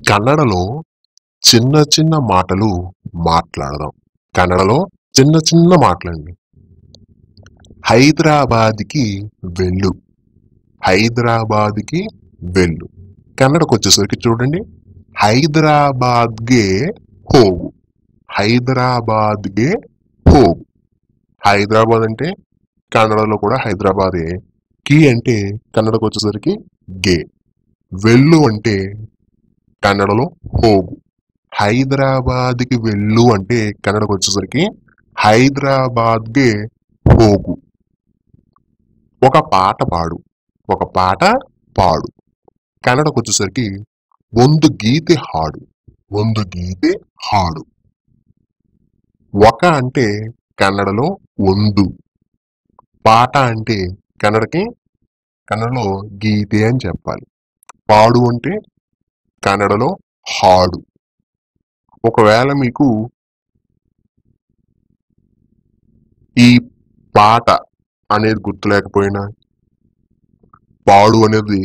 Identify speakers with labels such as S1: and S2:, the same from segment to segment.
S1: కన్నడలో చిన్న చిన్న మాటలు మాట్లాడదాం. కన్నడలో చిన్న చిన్న మాటలండి. హైదరాబాద్‌కి వెళ్ళు. హైదరాబాద్‌కి వెళ్ళు. కన్నడకొచ్చేసరికి చూడండి. హైదరాబాద్‌ಗೆ ಹೋಗು. హైదరాబాద్‌ಗೆ ಹೋಗು. హైదరాబాద్ అంటే కన్నడలో కూడా హైదరాబాదే. కి అంటే కన్నడకొచ్చేసరికి గే. వెళ్ళు అంటే కన్నడలో ಹೋಗು. హైదరాబాద్‌కి వెళ్ళు అంటే కన్నడకొచ్చేసరికి హైదరాబాద్‌ಗೆ ಹೋಗು. ఒక పాట పాడు. ఒక పాట పాడు. కన్నడకొచ్చేసరికి ಒಂದು గీತೆ ಹಾಡು. ಒಂದು గీತೆ ಹಾಡು. ఒక అంటే కన్నడలో ಒಂದು. పాట అంటే కన్నడలో గీతే అని చెప్పాలి. పాడు అంటే కన్నడలో ಹಾಡು. ఒకవేళ మీకు ఈ పాట అనేది గుర్తులేకపోయినా, పాడు అనేది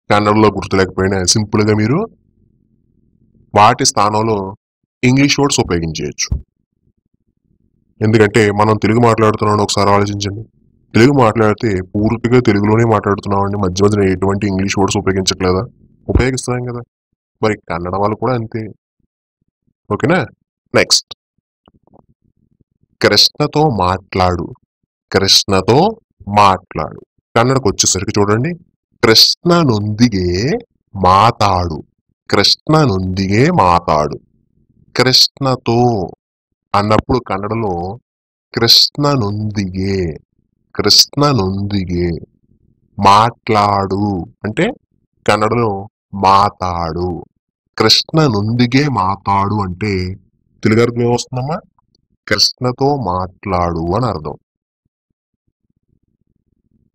S1: కన్నడలో గుర్తులేకపోయినా సింపుల్గా మీరు వాటి స్థానంలో ఇంగ్లీష్ వర్డ్స్ ఉపయోగించవచ్చు. ఎందుకంటే మనం తెలుగు మాట్లాడుతున్నాం ఒకసారి ఆలోచించండి. తెలుగు మాట్లాడితే పూర్తిగా తెలుగులోనే మాట్లాడుతున్నామండి. మధ్య మధ్యన ఎటువంటి ఇంగ్లీష్ వర్డ్స్ ఉపయోగించట్లేదా? ఉపయోగిస్తున్నాం కదా. మరి కన్నడ వాళ్ళు కూడా అంతే. ఓకేనా? నెక్స్ట్, కృష్ణతో మాట్లాడు. కృష్ణతో మాట్లాడు. కన్నడకు వచ్చేసరికి చూడండి, కృష్ణనొందిగే మాతాడు. కృష్ణనొందిగే మాతాడు. కృష్ణతో అన్నప్పుడు కన్నడలో కృష్ణనొందిగే. కృష్ణనొందిగే. మాట్లాడు అంటే కన్నడలో మాతాడు. కృష్ణనొందిగే మాతాడు అంటే తెలుగు అర్థం ఏమొస్తుందమ్మా? కృష్ణతో మాట్లాడు అని అర్థం.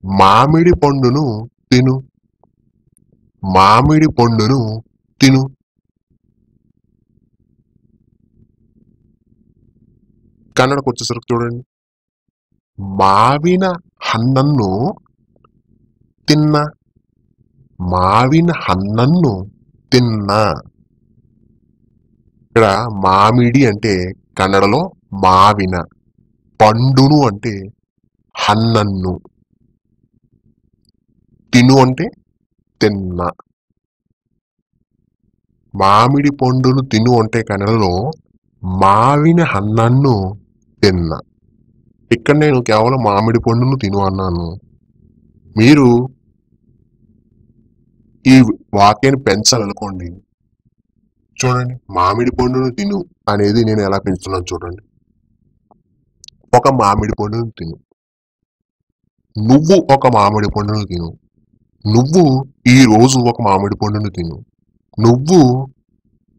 S1: మామిడి పండును తిను. మామిడి పండును తిను. కన్నడకు వచ్చేసరికి చూడండి, మావిన హన్నನ್ನು తిన్న. మావిన హన్నನ್ನು తిన్న. ఇక్కడ మామిడి అంటే కన్నడలో మావిన, పండును అంటే హన్నನ್ನು, తిను అంటే తిన్న. మామిడి పండును తిను అంటే కన్నడలో మావిన హన్నನ್ನು తిన్న. ఇక్కడ నేను కేవలం మామిడి పండును తిను అన్నాను. మీరు ఈ వాక్యాన్ని పెంచాలనుకోండి, చూడండి, మామిడి పండును తిను అనేది నేను ఎలా పెంచుతున్నాను చూడండి. ఒక మామిడి పండును తిను. నువ్వు ఒక మామిడి పండును తిను. నువ్వు ఈ రోజు ఒక మామిడి పండును తిను. నువ్వు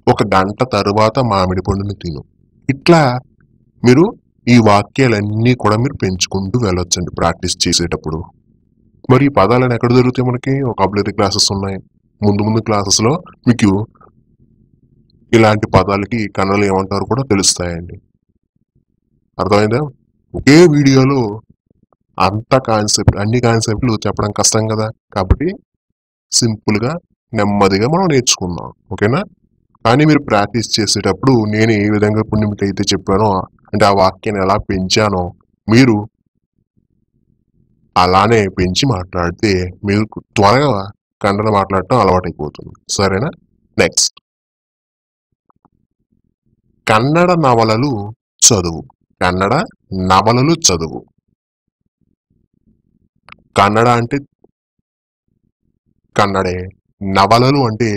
S1: ఒక గంట తరువాత మామిడి పండును తిను. ఇట్లా మీరు ఈ వాక్యాలన్నీ కూడా మీరు పెంచుకుంటూ వెళ్ళొచ్చండి ప్రాక్టీస్ చేసేటప్పుడు. మరి ఈ పదాలను ఎక్కడ దొరుకుతాయి మనకి? వొకాబులరీ క్లాసెస్ ఉన్నాయి. ముందు క్లాసెస్లో మీకు ఇలాంటి పదాలకి కన్నడలో ఏమంటారు కూడా తెలుస్తాయండి. అర్థమైందా? ఒకే వీడియోలో అన్ని కాన్సెప్ట్లు చెప్పడం కష్టం కదా. కాబట్టి సింపుల్గా నెమ్మదిగా మనం నేర్చుకుందాం. ఓకేనా? కానీ మీరు ప్రాక్టీస్ చేసేటప్పుడు నేను ఏ విధంగా ఇప్పుడు మీకు అయితే చెప్పానో, అంటే ఆ వాక్యాన్ని ఎలా పెంచానో మీరు అలానే పెంచి మాట్లాడితే మీకు త్వరగా కన్నడ మాట్లాడటం అలవాటైపోతుంది. సరేనా? నెక్స్ట్, కన్నడ నవలలు చదువు. కన్నడ నవలలు చదువు. కన్నడ అంటే కన్నడే. నవలలు అంటే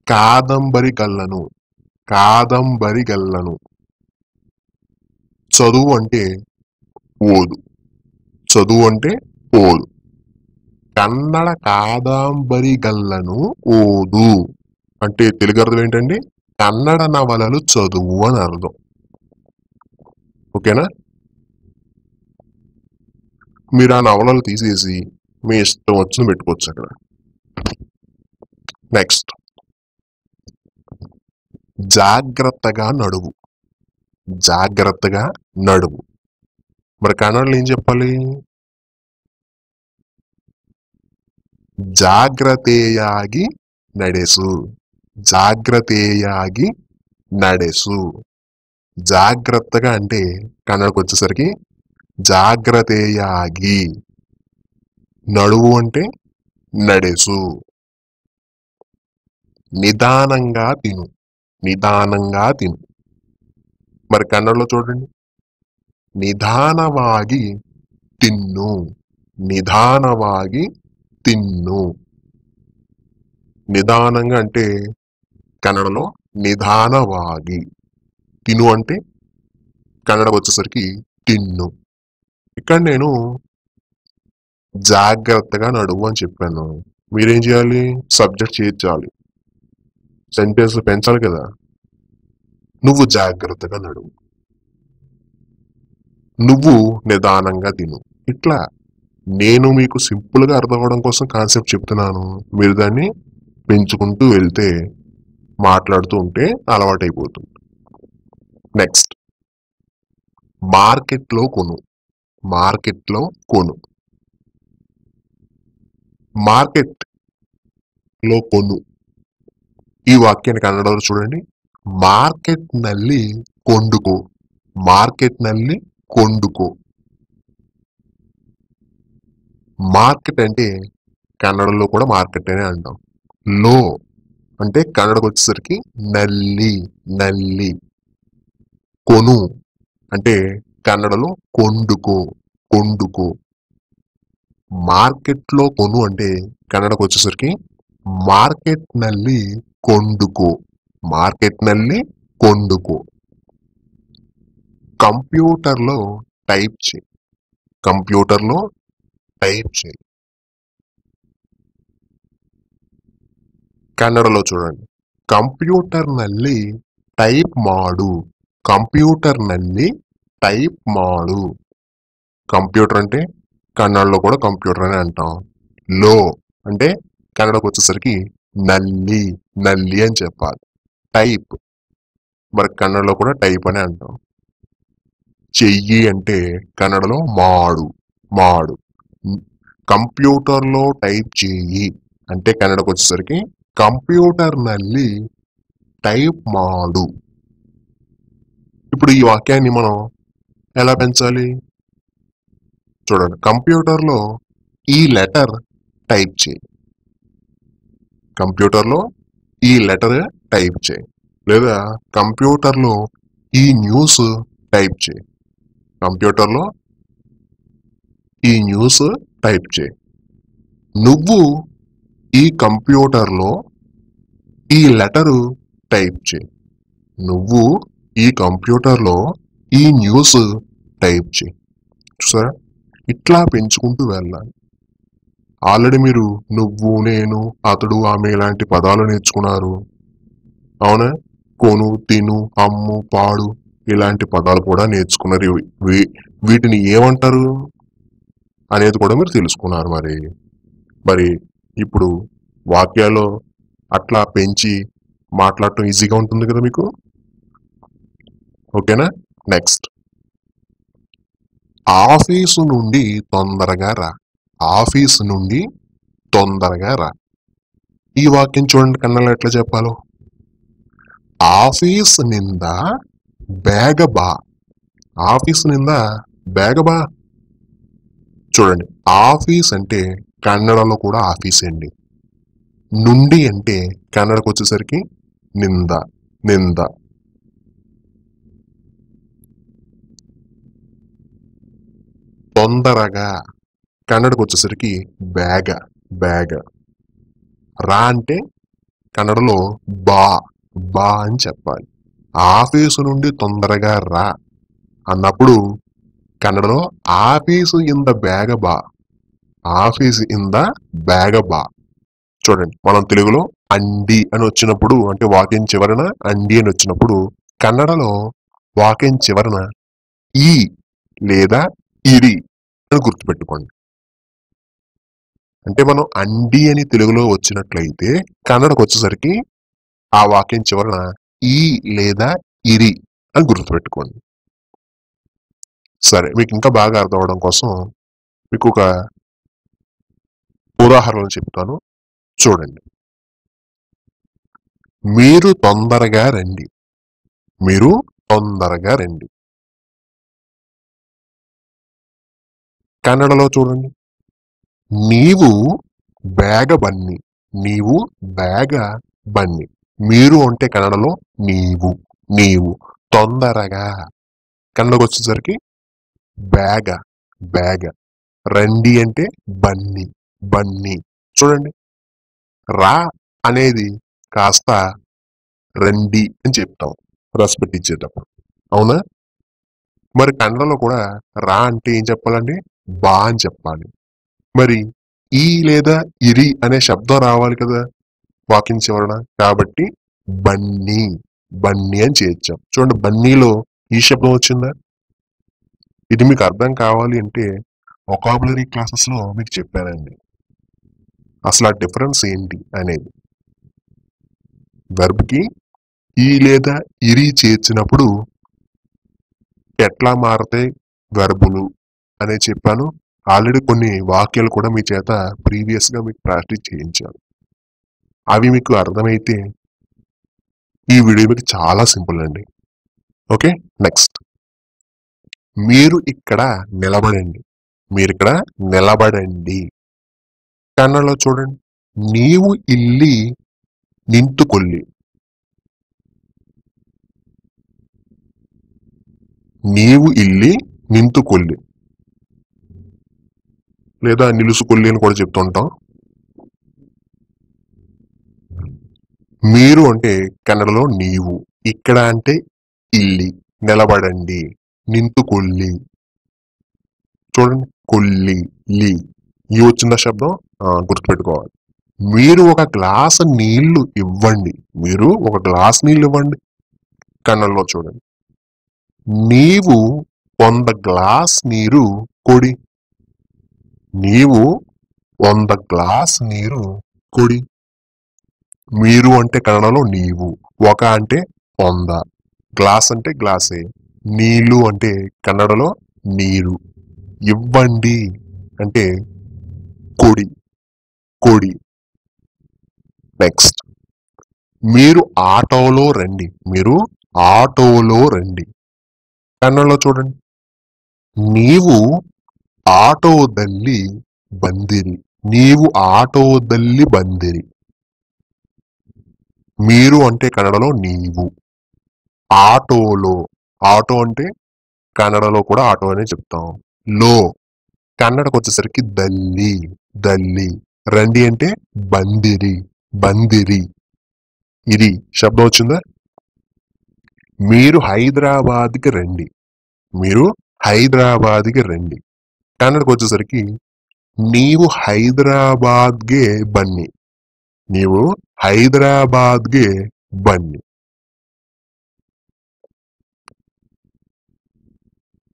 S1: కాదంబరిగళ్ళను. కాదంబరిగళ్ళను. చదువు అంటే ఓదు. చదువు అంటే ఓదు. కన్నడ కాదంబరిగళ్ళను ఓదు అంటే తెలుగు అర్థం ఏంటండి? కన్నడ నవలలు చదువు అని అర్థం. ఓకేనా? మీరు ఆ నవలలు తీసేసి మీ ఇష్టం వచ్చిన పెట్టుకోవచ్చు అక్కడ. నెక్స్ట్, జాగ్రత్తగా నడువు. జాగ్రత్తగా నడువు. మరి కన్నడలో ఏం చెప్పాలి? ಜಾಗ್ರತೆಯಾಗಿ ನಡೆಸು. జాగ్రత్తయాగి నడెసు. జాగ్రత్తగా అంటే కన్నడకు వచ్చేసరికి జాగ్రత్తయాగి. నడువు అంటే నడెసు. నిదానంగా తిను. నిదానంగా తిను. మరి కన్నడలో చూడండి, నిదానವಾಗಿ తిన్ను. నిదానವಾಗಿ తిన్ను. నిదానంగా అంటే కన్నడలో నిదానವಾಗಿ. తిను అంటే కన్నడకు వచ్చేసరికి తిన్ను. ఇక్కడ నేను జాగ్రత్తగా నడువు అని చెప్పాను. మీరేం చేయాలి? సబ్జెక్ట్ చేర్చాలి, సెంటెన్స్ పెంచాలి కదా. నువ్వు జాగ్రత్తగా నడువు, నువ్వు నిదానంగా తిను. ఇట్లా నేను మీకు సింపుల్ గా అర్థం అవడం కోసం కాన్సెప్ట్ చెప్తున్నాను. మీరు దాన్ని పెంచుకుంటూ వెళ్తే, మాట్లాడుతూ ఉంటే అలవాటైపోతుంది. నెక్స్ట్, మార్కెట్లో కొను. మార్కెట్లో కొను. మార్కెట్ లో కొను ఈ వాక్యాన్ని కన్నడలో చూడండి. మార్కెట్ ನಲ್ಲಿ ಕೊಂಡುಕೋ. మార్కెట్ ನಲ್ಲಿ ಕೊಂಡುಕೋ. మార్కెట్ అంటే కన్నడలో కూడా మార్కెట్ అనే అంటాం. లో అంటే కన్నడకు వచ్చేసరికి నల్లి. నల్లి. కొను అంటే కన్నడలో కొండుకో. కొండుకో. మార్కెట్లో కొను అంటే కన్నడకు వచ్చేసరికి మార్కెట్ ನಲ್ಲಿ ಕೊಂಡುಕೋ. మార్కెట్ ನಲ್ಲಿ ಕೊಂಡುಕೋ. కంప్యూటర్లో టైప్ చేయి. కంప్యూటర్లో టైప్ చేయి. కన్నడలో చూడండి, కంప్యూటర్ ನಲ್ಲಿ టైప్ మాడు. కంప్యూటర్ ನಲ್ಲಿ టైప్ మాడు. కంప్యూటర్ అంటే కన్నడలో కూడా కంప్యూటర్ అని అంటాం. లో అంటే కన్నడకు వచ్చేసరికి నల్లి. నల్లి అని చెప్పాలి. టైప్ మరి కన్నడలో కూడా టైప్ అని అంటాం. చెయ్యి అంటే కన్నడలో మాడు. మాడు. కంప్యూటర్లో టైప్ చేయి అంటే కన్నడకు వచ్చేసరికి కంప్యూటర్ ನಲ್ಲಿ టైప్ మాడు. ఇప్పుడు ఈ వాక్యాన్ని మనం ఎలా పెంచాలి చూడండి. కంప్యూటర్లో ఈ లెటర్ టైప్ చేయి. కంప్యూటర్లో ఈ లెటర్ టైప్ చేయి. లేదా కంప్యూటర్లో ఈ న్యూస్ టైప్ చేయి. కంప్యూటర్లో ఈ న్యూస్ టైప్ చేయి. నువ్వు ఈ కంప్యూటర్లో ఈ లెటరు టైప్ చేయి. నువ్వు ఈ కంప్యూటర్లో ఈ న్యూస్ టైప్ చేయి. చూసారా, ఇట్లా పెంచుకుంటూ వెళ్ళాలి. ఆల్రెడీ మీరు నువ్వు, నేను, అతడు, ఆమె ఇలాంటి పదాలు నేర్చుకున్నారు. అవునా? కొను, తిను, అమ్ము, పాడు ఇలాంటి పదాలు కూడా నేర్చుకున్నారు. వీటిని ఏమంటారు అనేది కూడా మీరు తెలుసుకున్నారు. మరి ఇప్పుడు వాక్యాల్లో అట్లా పెంచి మాట్లాడటం ఈజీగా ఉంటుంది కదా మీకు. ఓకేనా? నెక్స్ట్, ఆఫీసు నుండి తొందరగా రా. ఆఫీసు నుండి తొందరగా రా. ఈ వాక్యం చూడండి కన్నడలో ఎట్లా చెప్పాలో. ఆఫీస్ నింద ಬೇಗ ಬಾ. ఆఫీస్ నింద ಬೇಗ బా. చూడండి, ఆఫీస్ అంటే కన్నడలో కూడా ఆఫీస్ అండి. నుండి అంటే కన్నడకు వచ్చేసరికి నింద. నింద. తొందరగా కన్నడకు వచ్చేసరికి ಬೇಗ. ಬೇಗ. రా అంటే కన్నడలో బా. బా అని చెప్పాలి. ఆఫీసు నుండి తొందరగా రా అన్నప్పుడు కన్నడలో ఆఫీసు ఇంద ಬೇಗ బా. ఆఫీసు ఇంద ಬೇಗ బా. చూడండి, మనం తెలుగులో అండి అని వచ్చినప్పుడు, అంటే వాక్యం చివరన అండి అని వచ్చినప్పుడు కన్నడలో వాక్యం చివరన ఈ లేదా ఇరి అని గుర్తుపెట్టుకోండి. అంటే మనం అండి అని తెలుగులో వచ్చినట్లయితే కన్నడకు వచ్చేసరికి ఆ వాక్యం చివరన ఈ లేదా ఇరి అని గుర్తుపెట్టుకోండి. సరే, మీకు ఇంకా బాగా అర్థం అవడం కోసం మీకు ఒక ఉదాహరణలు చెప్తాను చూడండి. మీరు తొందరగా రండి. మీరు తొందరగా రండి. కన్నడలో చూడండి. నీవు ಬೇಗ ಬನ್ನಿ. నీవు ಬೇಗ బన్ని. మీరు అంటే కన్నడలో నీవు నీవు తొందరగా. కన్నడకు వచ్చేసరికి ಬೇಗ ಬೇಗ. రండి అంటే బన్ని బన్ని. చూడండి, రా అనేది కాస్త రండి అని చెప్తాం రెస్పెక్ట్ ఇచ్చేటప్పుడు, అవునా? మరి కన్నడలో కూడా రా అంటే ఏం చెప్పాలండి? బా అని చెప్పాలి. మరి ఈ లేదా ఇరి అనే శబ్దం రావాలి కదా వాక్యం చివరన. కాబట్టి బన్నీ బన్నీ అని చేర్చాం. చూడండి, బన్నీలో ఈ శబ్దం వచ్చిందా? ఇది మీకు అర్థం కావాలి అంటే వొకాబులరీ క్లాసెస్ లో మీకు చెప్పానండి అసలు ఆ డిఫరెన్స్ ఏంటి అనేది. వెర్బ్ కి ఈ లేదా ఇరి చేర్చినప్పుడు ఎట్లా మారతాయి వెర్బులు అనే చెప్పాను. ఆల్రెడీ కొన్ని వాక్యాలు కూడా మీ చేత ప్రీవియస్ గా మీకు ప్రాక్టీస్ చేయించాను. అవి మీకు అర్థమైతే ఈ వీడియో మీకు చాలా సింపుల్ అండి. Okay, next. మీరు ఇక్కడ నిలబడండి. మీరు ఇక్కడ నిలబడండి. కన్నడలో చూడండి. నీవు ఇల్లి నింతుకొల్లి. నీవు ఇల్లి నింతుకొల్లి లేదా నిలుసుకొల్లి అని కూడా చెప్తుంటాం. మీరు అంటే కన్నడలో నీవు, ఇక్కడ అంటే ఇల్లి, నిలబడండి, నింతుకొల్లి. చూడండి, కొల్లి లి ఈ వచ్చిందా శబ్దం గుర్తుపెట్టుకోవాలి. మీరు ఒక గ్లాసు నీళ్లు ఇవ్వండి. మీరు ఒక గ్లాస్ నీళ్లు ఇవ్వండి. కన్నడలో చూడండి. నీవు 100 గ్లాస్ నీరు కొడి. నీవు 100 గ్లాస్ నీరు కొడి. మీరు అంటే కన్నడలో నీవు, ఒక అంటే 100, గ్లాస్ అంటే గ్లాసే, నీళ్లు అంటే కన్నడలో నీరు, ఇవ్వండి అంటే కొడి కొడి. నెక్స్ట్. మీరు ఆటోలో రండి. మీరు ఆటోలో రండి. కన్నడలో చూడండి. నీవు ಆಟೋದಲ್ಲಿ ಬಂದಿರಿ. నీవు ఆటోದಲ್ಲಿ ಬಂದಿರಿ. మీరు అంటే కన్నడలో నీవు, ఆటోలో. ఆటో అంటే కన్నడలో కూడా ఆటో అనే చెప్తాం. లో కన్నడకు వచ్చేసరికి దల్లి దల్లి. రండి అంటే బందిరి బందిరి. ఇది శబ్దం వచ్చిందా? మీరు హైదరాబాద్కి రండి. మీరు హైదరాబాద్కి రండి. కన్నడకు వచ్చేసరికి నీవు హైదరాబాద్ಗೆ బన్ని. నీవు హైదరాబాద్ಗೆ బన్ని.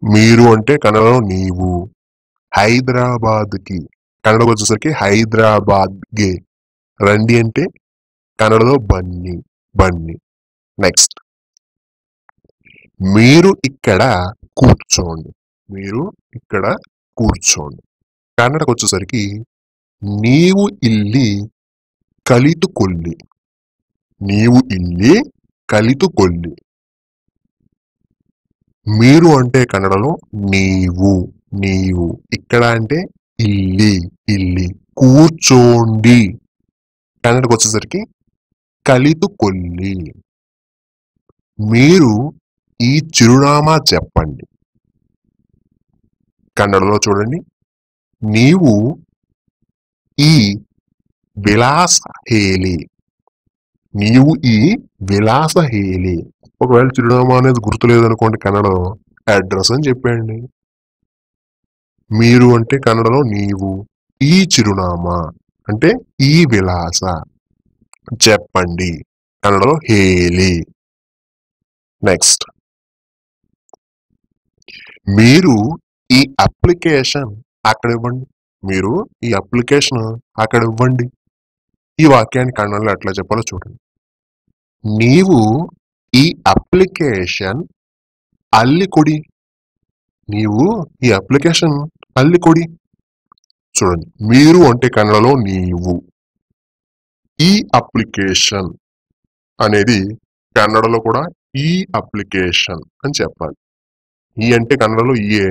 S1: మీరు అంటే కన్నడలో నీవు, హైదరాబాద్కి కన్నడకు వచ్చేసరికి హైదరాబాద్ಗೆ. రండి అంటే కన్నడలో బన్ని బన్ని. నెక్స్ట్. మీరు ఇక్కడ కూర్చోండి. మీరు ఇక్కడ కూర్చోండి. కన్నడకు వచ్చేసరికి నీవు ఇల్లి కలితుకొల్లి. నీవు ఇల్లి కలితుకొల్లి. మీరు అంటే కన్నడలో నీవు నీవు, ఇక్కడ అంటే ఇల్లి ఇల్లి. కూర్చోండి కన్నడకు వచ్చేసరికి కలితుకొల్లి. మీరు ఈ చిరునామా చెప్పండి. కన్నడలో చూడండి. నీవు ఈ విలాస ಹೇಳಿ. నీవు ఈ విలాస ಹೇಳಿ. ఒకవేళ చిరునామా అనేది గుర్తులేదనుకోండి, కన్నడలో అడ్రస్ అని చెప్పండి. మీరు అంటే కన్నడలో నీవు, ఈ చిరునామా అంటే ఈ విలాస చెప్పండి. కన్నడలో ಹೇಳಿ. నెక్స్ట్. మీరు ఈ అప్లికేషన్ అక్కడ ఇవ్వండి. మీరు ఈ అప్లికేషన్ అక్కడ ఇవ్వండి. ఈ వాక్యాన్ని కన్నడలో ఎట్లా చెప్పాలో చూడండి. నీవు ఈ అప్లికేషన్ ಅಲ್ಲಿ ಕೊಡಿ. నీవు ఈ అప్లికేషన్ ಅಲ್ಲಿ ಕೊಡಿ. చూడండి, మీరు అంటే కన్నడలో నీవు. ఈ అప్లికేషన్ అనేది కన్నడలో కూడా ఈ అప్లికేషన్ అని చెప్పాలి. ఈ అంటే కన్నడలో ఈయే,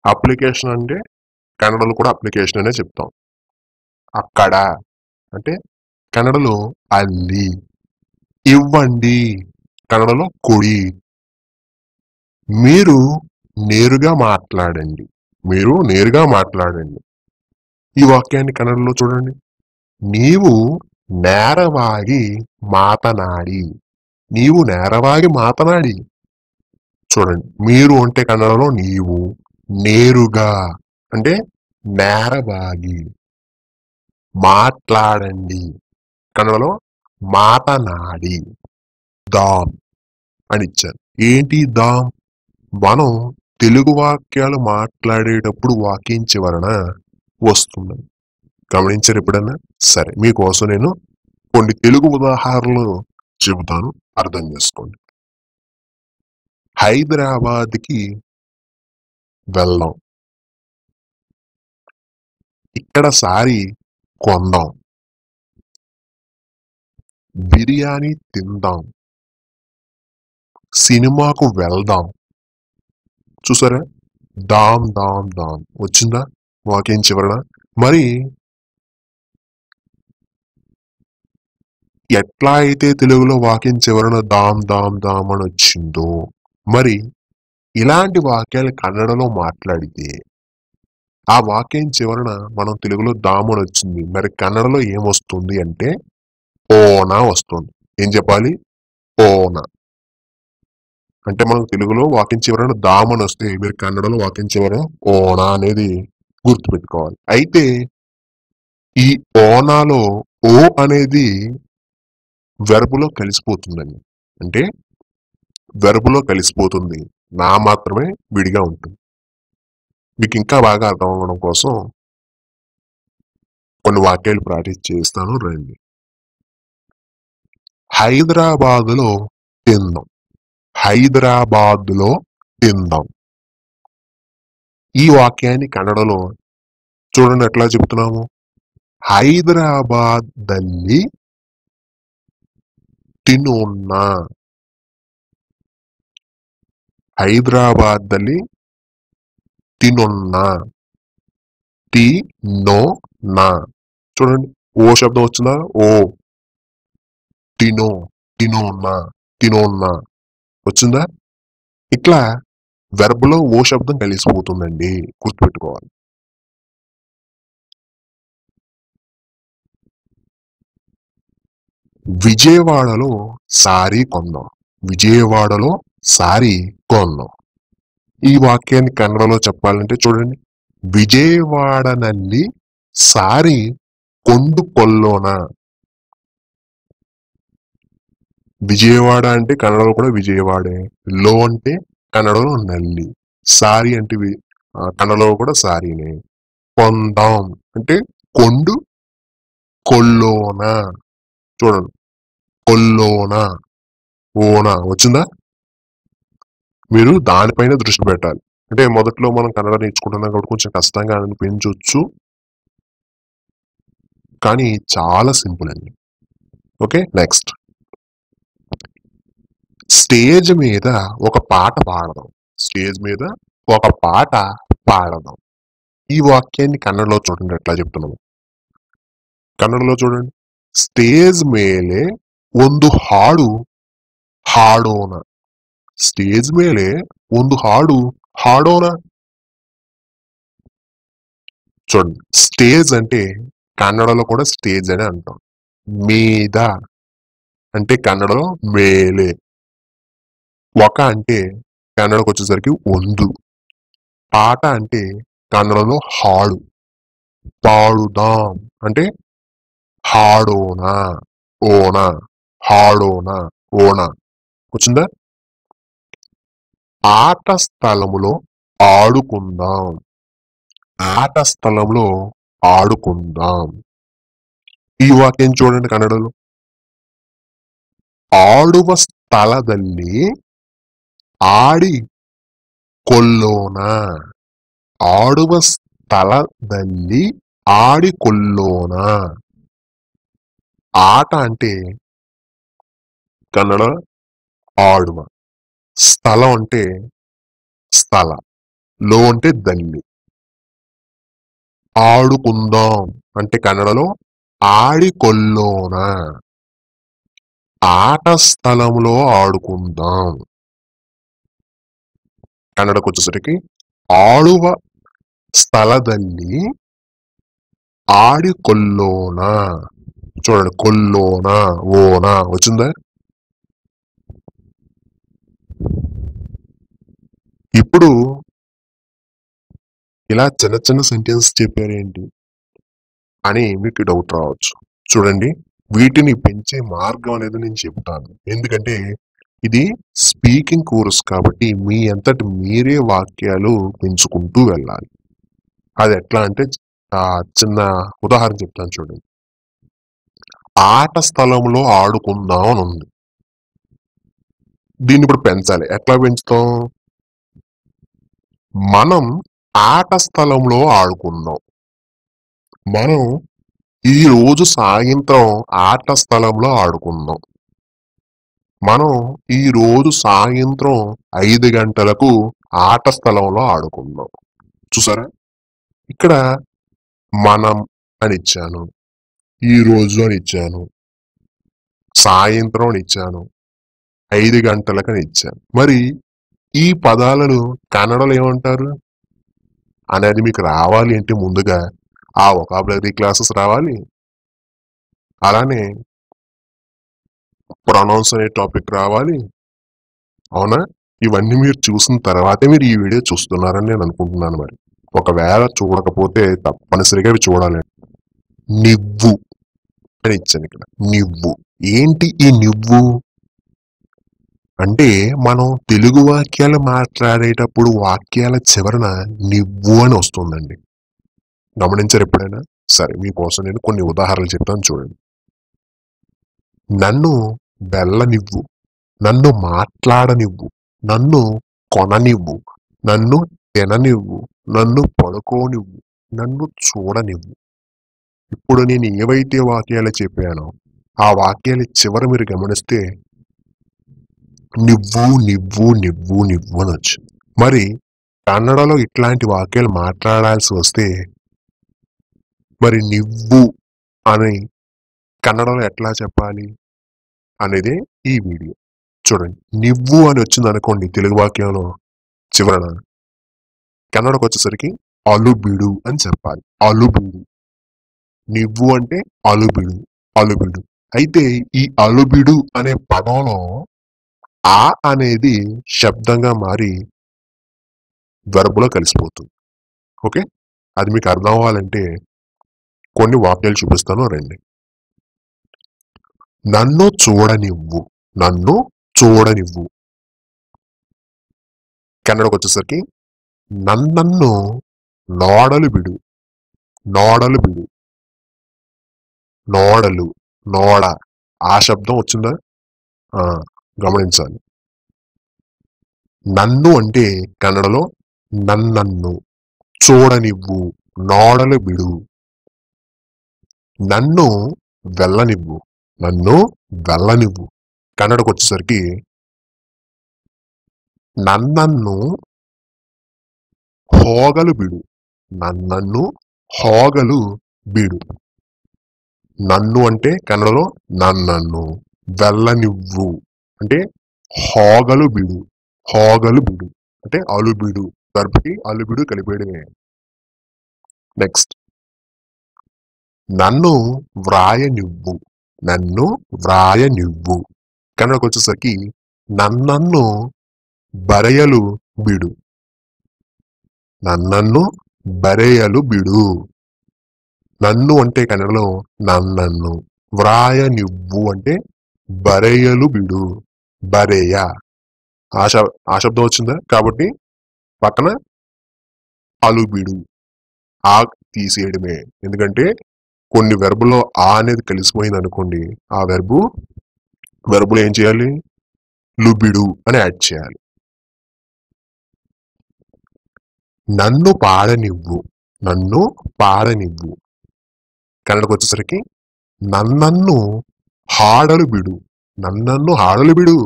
S1: అప్లికేషన్ అంటే కన్నడలో కూడా అప్లికేషన్ అనే చెప్తాం. అక్కడ అంటే కన్నడలో అల్లి. ఇవ్వండి కన్నడలో కొడి. మీరు నేరుగా మాట్లాడండి. మీరు నేరుగా మాట్లాడండి. ఈ వాక్యాన్ని కన్నడలో చూడండి. నీవు నేరವಾಗಿ మాతనాడి. నీవు నేరವಾಗಿ మాతనాడి. చూడండి, మీరు అంటే కన్నడలో నీవు, నేరుగా అంటే నేరವಾಗಿ, మాట్లాడండి కన్నడలో మాతనాడి. దాం అని ఇచ్చారు. ఏంటి దాం? మనం తెలుగు వాక్యాలు మాట్లాడేటప్పుడు వాక్యం చివరన వస్తుంది. గమనించారు ఎప్పుడన్నా? సరే, మీకోసం నేను కొన్ని తెలుగు ఉదాహరణలు చెబుతాను, అర్థం చేసుకోండి. హైదరాబాద్కి వెళ్దాం. ఇక్కడ సారి కొందాం. బిర్యానీ తిందాం. సినిమాకు వెళ్దాం. చూసారా? దాం దాం దాం వచ్చిందా వాక్యం చివరన? మరి ఎట్లా అయితే తెలుగులో వాక్యం చివరన దాం దాం దాం అని వచ్చిందో, మరి ఇలాంటి వాక్యాలు కన్నడలో మాట్లాడితే ఆ వాక్యం చివరన మనం తెలుగులో దాం అని వచ్చింది, మరి కన్నడలో ఏమొస్తుంది అంటే ఓనా వస్తుంది. ఏం చెప్పాలి? ఓనా. అంటే మనం తెలుగులో వాక్యం చివరన దాం అని వస్తే మీరు కన్నడలో వాక్యం చివరన ఓనా అనేది గుర్తుపెట్టుకోవాలి. అయితే ఈ ఓనాలో ఓ అనేది వెర్బులో కలిసిపోతుందండి. అంటే వెర్బులో కలిసిపోతుంది, నా మాత్రమే విడిగా ఉంటుంది. మీకు ఇంకా బాగా అర్థం అవ్వడం కోసం కొన్ని వాక్యాలు ప్రాక్టీస్ చేస్తాను, రండి. హైదరాబాదులో తిందాం. హైదరాబాద్లో తిందాం. ఈ వాక్యాన్ని కన్నడలో చూడండి ఎట్లా చెప్తున్నాము. హైదరాబాద్ದಲ್ಲಿ ತಿನ್ನೋಣ. హైదరాబాద్ದಲ್ಲಿ తిన్నోన్న. తిన్నోన్న. చూడండి, ఓ శబ్దం వచ్చిందా? ఓ. తినో, తినోన్న, తినోన్న వచ్చిందా? ఇట్లా వెర్బులో ఓ శబ్దం కలిసిపోతుందండి, గుర్తుపెట్టుకోవాలి. విజయవాడలో సారీ కొందాం. విజయవాడలో సారీ కొందాం. ఈ వాక్యాన్ని కన్నడలో చెప్పాలంటే చూడండి, విజయవాడನಲ್ಲಿ సారీ ಕೊಂಡುಕೊಳ್ಳೋಣ. విజయవాడ అంటే కన్నడలో కూడా విజయవాడే. లో అంటే కన్నడలో నల్లి. సారీ అంటే కన్నడలో కూడా సారీనే. కొందాం అంటే కొండు కొల్లోన. చూడండి, కొల్లోన, ఓనా వచ్చిందా? మీరు దానిపైన దృష్టి పెట్టాలి. అంటే మొదట్లో మనం కన్నడ నేర్చుకుంటున్నాం కాబట్టి కొంచెం కష్టంగా అనిపించవచ్చు, కానీ చాలా సింపుల్ అండి. Okay, next. స్టేజ్ మీద ఒక పాట పాడదాం. స్టేజ్ మీద ఒక పాట పాడదాం. ఈ వాక్యాన్ని కన్నడలో చూడండి ఎట్లా చెప్తున్నాము. కన్నడలో చూడండి, స్టేజ్ మేలే ಒಂದು ಹಾಡು ಹಾಡೋಣ. స్టేజ్ మేలే ಒಂದು ಹಾಡು ಹಾಡೋಣ. చూడండి, స్టేజ్ అంటే కన్నడలో కూడా స్టేజ్ అని అంటాం. మీద అంటే కన్నడలో మేలే. ఒక అంటే కన్నడకు వచ్చేసరికి ಒಂದು. పాట అంటే కన్నడలో ಹಾಡು. పాడుదాం అంటే ಹಾಡೋಣ. ఓన, ಹಾಡೋಣ, ఓన వచ్చిందా? ఆట స్థలములో ఆడుకుందాం. ఆట స్థలంలో ఆడుకుందాం. ఈ వాక్యం చూడండి కన్నడలో, ఆడువ స్థలದಲ್ಲಿ ఆడి కొల్లోన. ఆడువ స్థలದಲ್ಲಿ ఆడికొల్లోన. ఆట అంటే కన్నడ ఆడువ. స్థలం అంటే స్థల. లో అంటే దల్లి. ఆడుకుందాం అంటే కన్నడలో ఆడికొల్లోన. ఆట స్థలంలో ఆడుకుందాం. కన్నడకు వచ్చేసరికి ఆడువ స్థలದಲ್ಲಿ ఆడికొల్లోన. చూడండి, కొల్లోన ఓన వచ్చిందా? ఇప్పుడు ఇలా చిన్న చిన్న సెంటెన్స్ చెప్పారేంటి అని మీకు డౌట్ రావచ్చు. చూడండి, వీటిని పెంచే మార్గం అనేది నేను చెప్తాను. ఎందుకంటే ఇది స్పీకింగ్ కోర్స్ కాబట్టి మీ అంతటి మీరే వాక్యాలు పెంచుకుంటూ వెళ్ళాలి. అది ఎట్లా అంటే చిన్న ఉదాహరణ చెప్తాను చూడండి. ఆట స్థలంలో ఆడుకుందాం అని ఉంది. దీన్ని ఇప్పుడు పెంచాలి. ఎట్లా పెంచుతాం? మనం ఆట స్థలంలో ఆడుకుందాం. మనం ఈ రోజు సాయంత్రం ఆట స్థలంలో ఆడుకుందాం. మనం ఈ రోజు సాయంత్రం 5 గంటలకు ఆట స్థలంలో ఆడుకుందాం. చూసారా? ఇక్కడ మనం అని ఇచ్చాను, ఈ రోజు అని ఇచ్చాను, సాయంత్రం అని ఇచ్చాను, 5 గంటలకు అని ఇచ్చాను. మరి ఈ పదాలను కన్నడలో ఏమంటారు అనేది మీకు రావాలి అంటే ముందుగా ఆ వొకాబులరీ క్లాసెస్ రావాలి. అలానే ప్రొనౌన్స్ అనే టాపిక్ రావాలి. అవునా? ఇవన్నీ మీరు చూసిన తర్వాతే మీరు ఈ వీడియో చూస్తున్నారని నేను అనుకుంటున్నాను. మరి ఒకవేళ చూడకపోతే తప్పనిసరిగా ఇవి చూడాలి. నివ్వు అని ఇచ్చాను ఇక్కడ. నివ్వు ఏంటి? ఈ నివ్వు అంటే మనం తెలుగు వాక్యాలు మాట్లాడేటప్పుడు వాక్యాల చివరన నివ్వు అని వస్తుందండి. గమనించారు ఎప్పుడైనా? సరే, మీకోసం నేను కొన్ని ఉదాహరణలు చెప్తాను చూడండి. నన్ను వెళ్ళనివ్వు, నన్ను మాట్లాడనివ్వు, నన్ను కొననివ్వు, నన్ను తిననివ్వు, నన్ను పడుకోనివ్వు, నన్ను చూడనివ్వు. ఇప్పుడు నేను ఏవైతే వాక్యాలు చెప్పానో ఆ వాక్యాల చివర మీరు గమనిస్తే నివ్వు నివ్వు నివ్వు నివ్వు అని వచ్చింది. మరి కన్నడలో ఇట్లాంటి వాక్యాలు మాట్లాడాల్సి వస్తే మరి నివ్వు అని కన్నడలో ఎట్లా చెప్పాలి అనేది ఈ వీడియో చూడండి. నివ్వు అని వచ్చింది అనుకోండి తెలుగు వాక్యంలో చివరన, కన్నడకు వచ్చేసరికి అలుబిడు అని చెప్పాలి. అలుబిడు. నివ్వు అంటే అలుబిడు, అలుబిడు. అయితే ఈ అలుబిడు అనే పదంలో ఆ అనేది శబ్దంగా మారి వెర్బులో కలిసిపోతుంది. ఓకే, అది మీకు అర్థం అవ్వాలంటే కొన్ని వాక్యాలు చూపిస్తాను రండి. నన్ను చూడనివ్వు, నన్ను చూడనివ్వు. కన్నడకు వచ్చేసరికి నన్ను నోడలు బిడు, నోడలు బిడు. నోడలు, నోడ ఆ శబ్దం వచ్చిందా? గమనించాలి. నన్ను అంటే కన్నడలో నన్ను, చూడనివ్వు, నోడలు బిడు. నన్ను వెళ్ళనివ్వు, నన్ను వెళ్ళనివ్వు. కన్నడకు వచ్చేసరికి నన్ను హోగలు బిడు, నన్ను హోగలు బిడు. నన్ను అంటే కన్నడలో నన్ను, వెళ్ళనివ్వు అంటే హోగలు బిడు, హోగలు బిడు అంటే అలుబిడు. వెర్బ్కి అలుబిడు కలిపేయడమే. నెక్స్ట్, నన్ను వ్రాయనివ్వు, నన్ను వ్రాయనివ్వు. కన్నడకు వచ్చేసరికి నన్ను బరెయలు బిడు, నన్ను బరెయలు బిడు. నన్ను అంటే కన్నడలో నన్ను, వ్రాయనివ్వు అంటే బరెయలు బిడు, బరేయ. ఆ శబ్దం వచ్చిందా? కాబట్టి పక్కన అలుబిడు, ఆ తీసేయడమే. ఎందుకంటే కొన్ని వెర్బులో ఆ అనేది కలిసిపోయింది అనుకోండి, ఆ వెర్బులో ఏం చేయాలి? లుబిడు అని యాడ్ చేయాలి. నన్ను పాడనివ్వు, నన్ను పాడనివ్వు. కన్నడకు వచ్చేసరికి నన్నన్ను ಹಾಡಲು ಬಿಡು. నన్నన్ను ಹಾಡಲು ಬಿಡು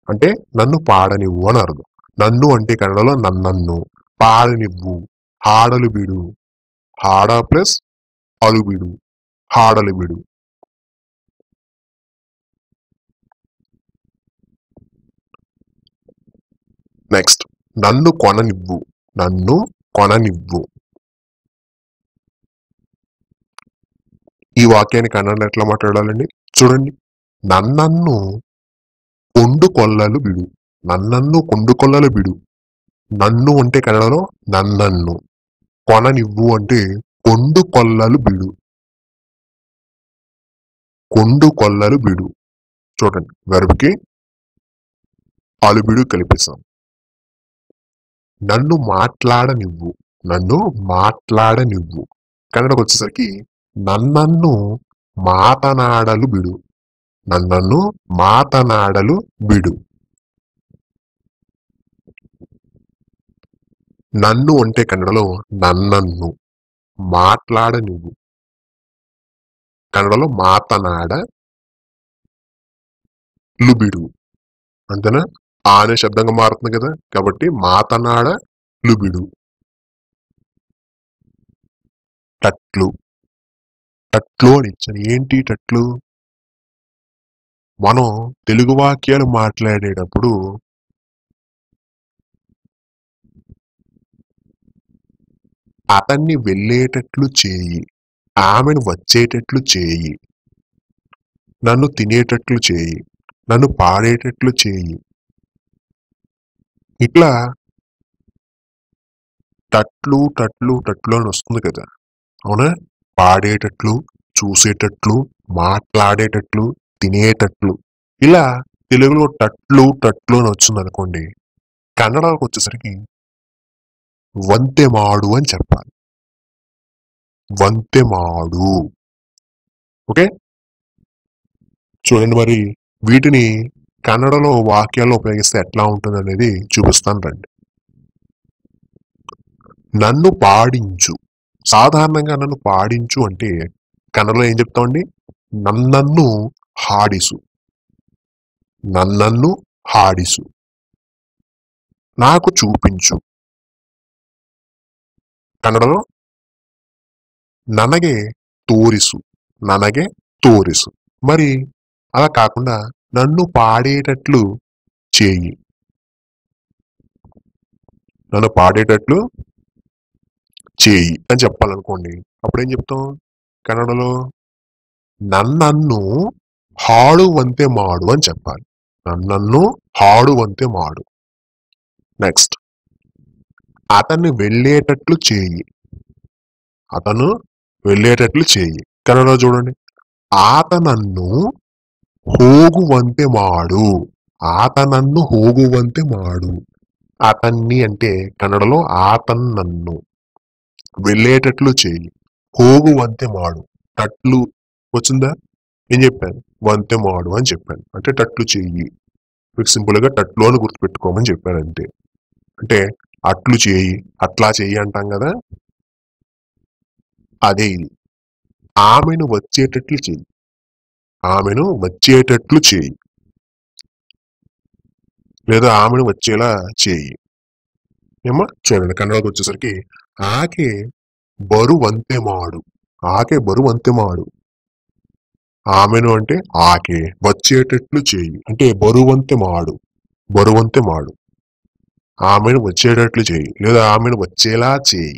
S1: అంటే నన్ను పాడనివ్వు అని అర్థం. నన్ను అంటే కన్నడలో నన్నన్ను, పాడనివ్వు, ಹಾಡಲು ಬಿಡು. ಹಾಡ ప్లస్ అలు బిడు, ಹಾಡಲು ಬಿಡು. నెక్స్ట్ నన్ను కొననివ్వు. నన్ను కొననివ్వు. ఈ వాక్యాన్ని కన్నడలో ఎట్లా మాట్లాడాలండి చూడండి. నన్నన్ను ಕೊಂಡುಕೊಳ್ಳಲು ಬಿಡು. నన్నన్ను ಕೊಂಡುಕೊಳ್ಳಲು ಬಿಡು. నన్ను అంటే కన్నడలో నన్నన్ను, కొననివ్వు అంటే ಕೊಂಡುಕೊಳ್ಳಲು ಬಿಡು. ಕೊಂಡುಕೊಳ್ಳಲು ಬಿಡು. చూడండి వెర్బ్కి అలుబిడు కలిపేశాం. నన్ను మాట్లాడనివ్వు. నన్ను మాట్లాడనివ్వు. కన్నడకు వచ్చేసరికి నన్నన్ను మాతనాడలు బిడు. నన్నన్ను మాతనాడలు బిడు. నన్ను అంటే కన్నడలో నన్నన్ను, మాట్లాడనివ్వు కన్నడలో మాతనాడ లుబిడు. అంతేనా? ఆ అనే శబ్దంగా మారుతుంది కదా, కాబట్టి మాతనాడ లుబిడు. టట్లు. టట్లు అని ఇచ్చాను. ఏంటి టట్లు? మనం తెలుగు వాక్యాలు మాట్లాడేటప్పుడు అతన్ని వెళ్ళేటట్లు చేయి, ఆమెను వచ్చేటట్లు చేయి, నన్ను తినేటట్లు చేయి, నన్ను పాడేటట్లు చేయి, ఇట్లా టట్లు టట్లు టట్లు అని వస్తుంది కదా, అవునా? పాడేటట్లు, చూసేటట్లు, మాట్లాడేటట్లు, తినేటట్లు, ఇలా తెలుగులో టట్లు టట్లు అని వచ్చింది అనుకోండి, కన్నడకు వచ్చేసరికి వంతె మాడు అని చెప్పాలి. వంతె మాడు. ఓకే, చూడండి మరి వీటిని కన్నడలో వాక్యాల్లో ఉపయోగిస్తే ఎట్లా ఉంటుంది అనేది చూపిస్తాను రండి. నన్ను పాడించు. సాధారణంగా నన్ను పాడించు అంటే కన్నడలో ఏం చెప్తామండి? నన్నన్ను ಹಾಡಿಸು. నన్నన్ను ಹಾಡಿಸು. నాకు చూపించు. కన్నడలో ನನಗೆ ತೋರಿಸು. ನನಗೆ తోరిసు. మరి అలా కాకుండా నన్ను పాడేటట్లు చేయి. నన్ను పాడేటట్లు చేయి అని చెప్పాలనుకోండి, అప్పుడేం చెప్తాం కన్నడలో? నన్నన్ను ಹಾಡುವಂತೆ ಮಾಡು అని చెప్పాలి. నన్నన్ను ಹಾಡುವಂತೆ మాడు. నెక్స్ట్ అతన్ని వెళ్ళేటట్లు చేయి. అతను వెళ్ళేటట్లు చేయి. కన్నడలో చూడండి, ఆతనన్ను ಹೋಗುವಂತೆ ಮಾಡು. ఆతనన్ను ಹೋಗುವಂತೆ మాడు. అతన్ని అంటే కన్నడలో ఆతన్నన్ను, వెళ్ళేటట్లు చేయి. ಹೋಗುವಂತೆ మాడు. టట్లు వచ్చిందా? ఏం చెప్పాను? వంతె మాడు అని చెప్పాను. అంటే టట్లు చెయ్యి. మీకు సింపుల్ గా టట్లు అని గుర్తుపెట్టుకోమని చెప్పాను అంతే. అంటే అట్లు చేయి, అట్లా చెయ్యి అంటాం కదా, అదే ఇది. ఆమెను వచ్చేటట్లు చెయ్యి. ఆమెను వచ్చేటట్లు చేయి, లేదా ఆమెను వచ్చేలా చేయి. ఏమో చూడండి కన్నడకు వచ్చేసరికి ఆకే బరువంతే మాడు. ఆకే బరువంతే మాడు. ఆమెను అంటే ఆకే, వచ్చేటట్లు చేయి అంటే బరువంతే మాడు. బరువంతే మాడు. ఆమెను వచ్చేటట్లు చేయి లేదా ఆమెను వచ్చేలా చేయి,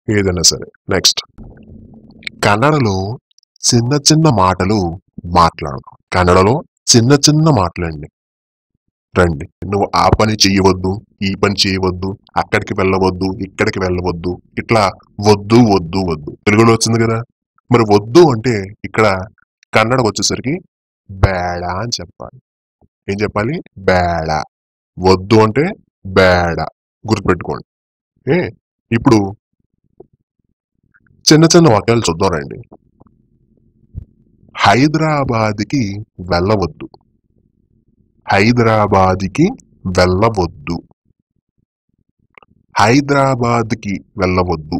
S1: ఏదైనా సరే. నెక్స్ట్ కన్నడలో చిన్న చిన్న మాటలు మాట్లాడదాం. కన్నడలో చిన్న చిన్న మాటలండి. రండి, నువ్వు ఆ పని చేయవద్దు, ఈ పని చేయవద్దు, అక్కడికి వెళ్ళవద్దు, ఇక్కడికి వెళ్ళవద్దు, ఇట్లా వద్దు వద్దు వద్దు. తెలుగులో వచ్చింది కదా. మరి వద్దు అంటే ఇక్కడ కన్నడకు వచ్చేసరికి బేడ అని చెప్పాలి. ఏం చెప్పాలి? బేడ. వద్దు అంటే బేడ. గుర్తుపెట్టుకోండి. ఇప్పుడు చిన్న చిన్న వాక్యాలు చూద్దాం రండి. హైదరాబాద్కి వెళ్ళవద్దు. హైదరాబాద్కి వెళ్ళవద్దు. హైదరాబాద్కి వెళ్ళవద్దు.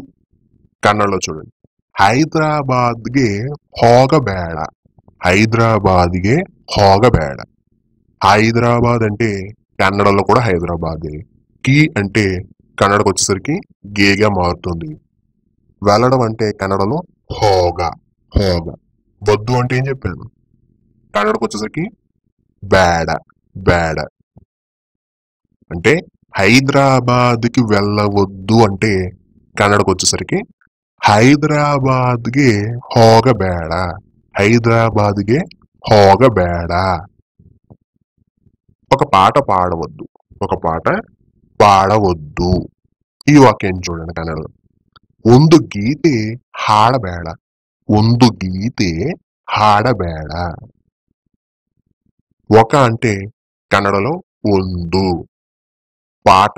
S1: కన్నడలో చూడండి, ಹೈದರಾಬಾದ್ಗೆ ಹೋಗಬೇಡ. హైదరాబాద్ಗೆ ಹೋಗಬೇಡ. హైదరాబాద్ అంటే కన్నడలో కూడా హైదరాబాదే. కి అంటే కన్నడకు వచ్చేసరికి గేగా మారుతుంది. వెళ్ళడం అంటే కన్నడలో హోగ. హోగ. వద్దు అంటే ఏం చెప్పాను? కన్నడకు వచ్చేసరికి బేడ. బేడ. అంటే హైదరాబాద్కి వెళ్ళవద్దు అంటే కన్నడకు వచ్చేసరికి హైదరాబాద్ಗೆ ಹೋಗಬೇಡ. హైదరాబాద్ಗೆ ಹೋಗಬೇಡ. ఒక పాట పాడవద్దు. ఒక పాట పాడవద్దు. ఈ వాక్యం చూడండి కన్నడలో. ಒಂದು ಗೀತೆ ಹಾಡಬೇಡ. ಒಂದು గీతే ಹಾಡಬೇಡ. ఒక అంటే కన్నడలో ಒಂದು. పాట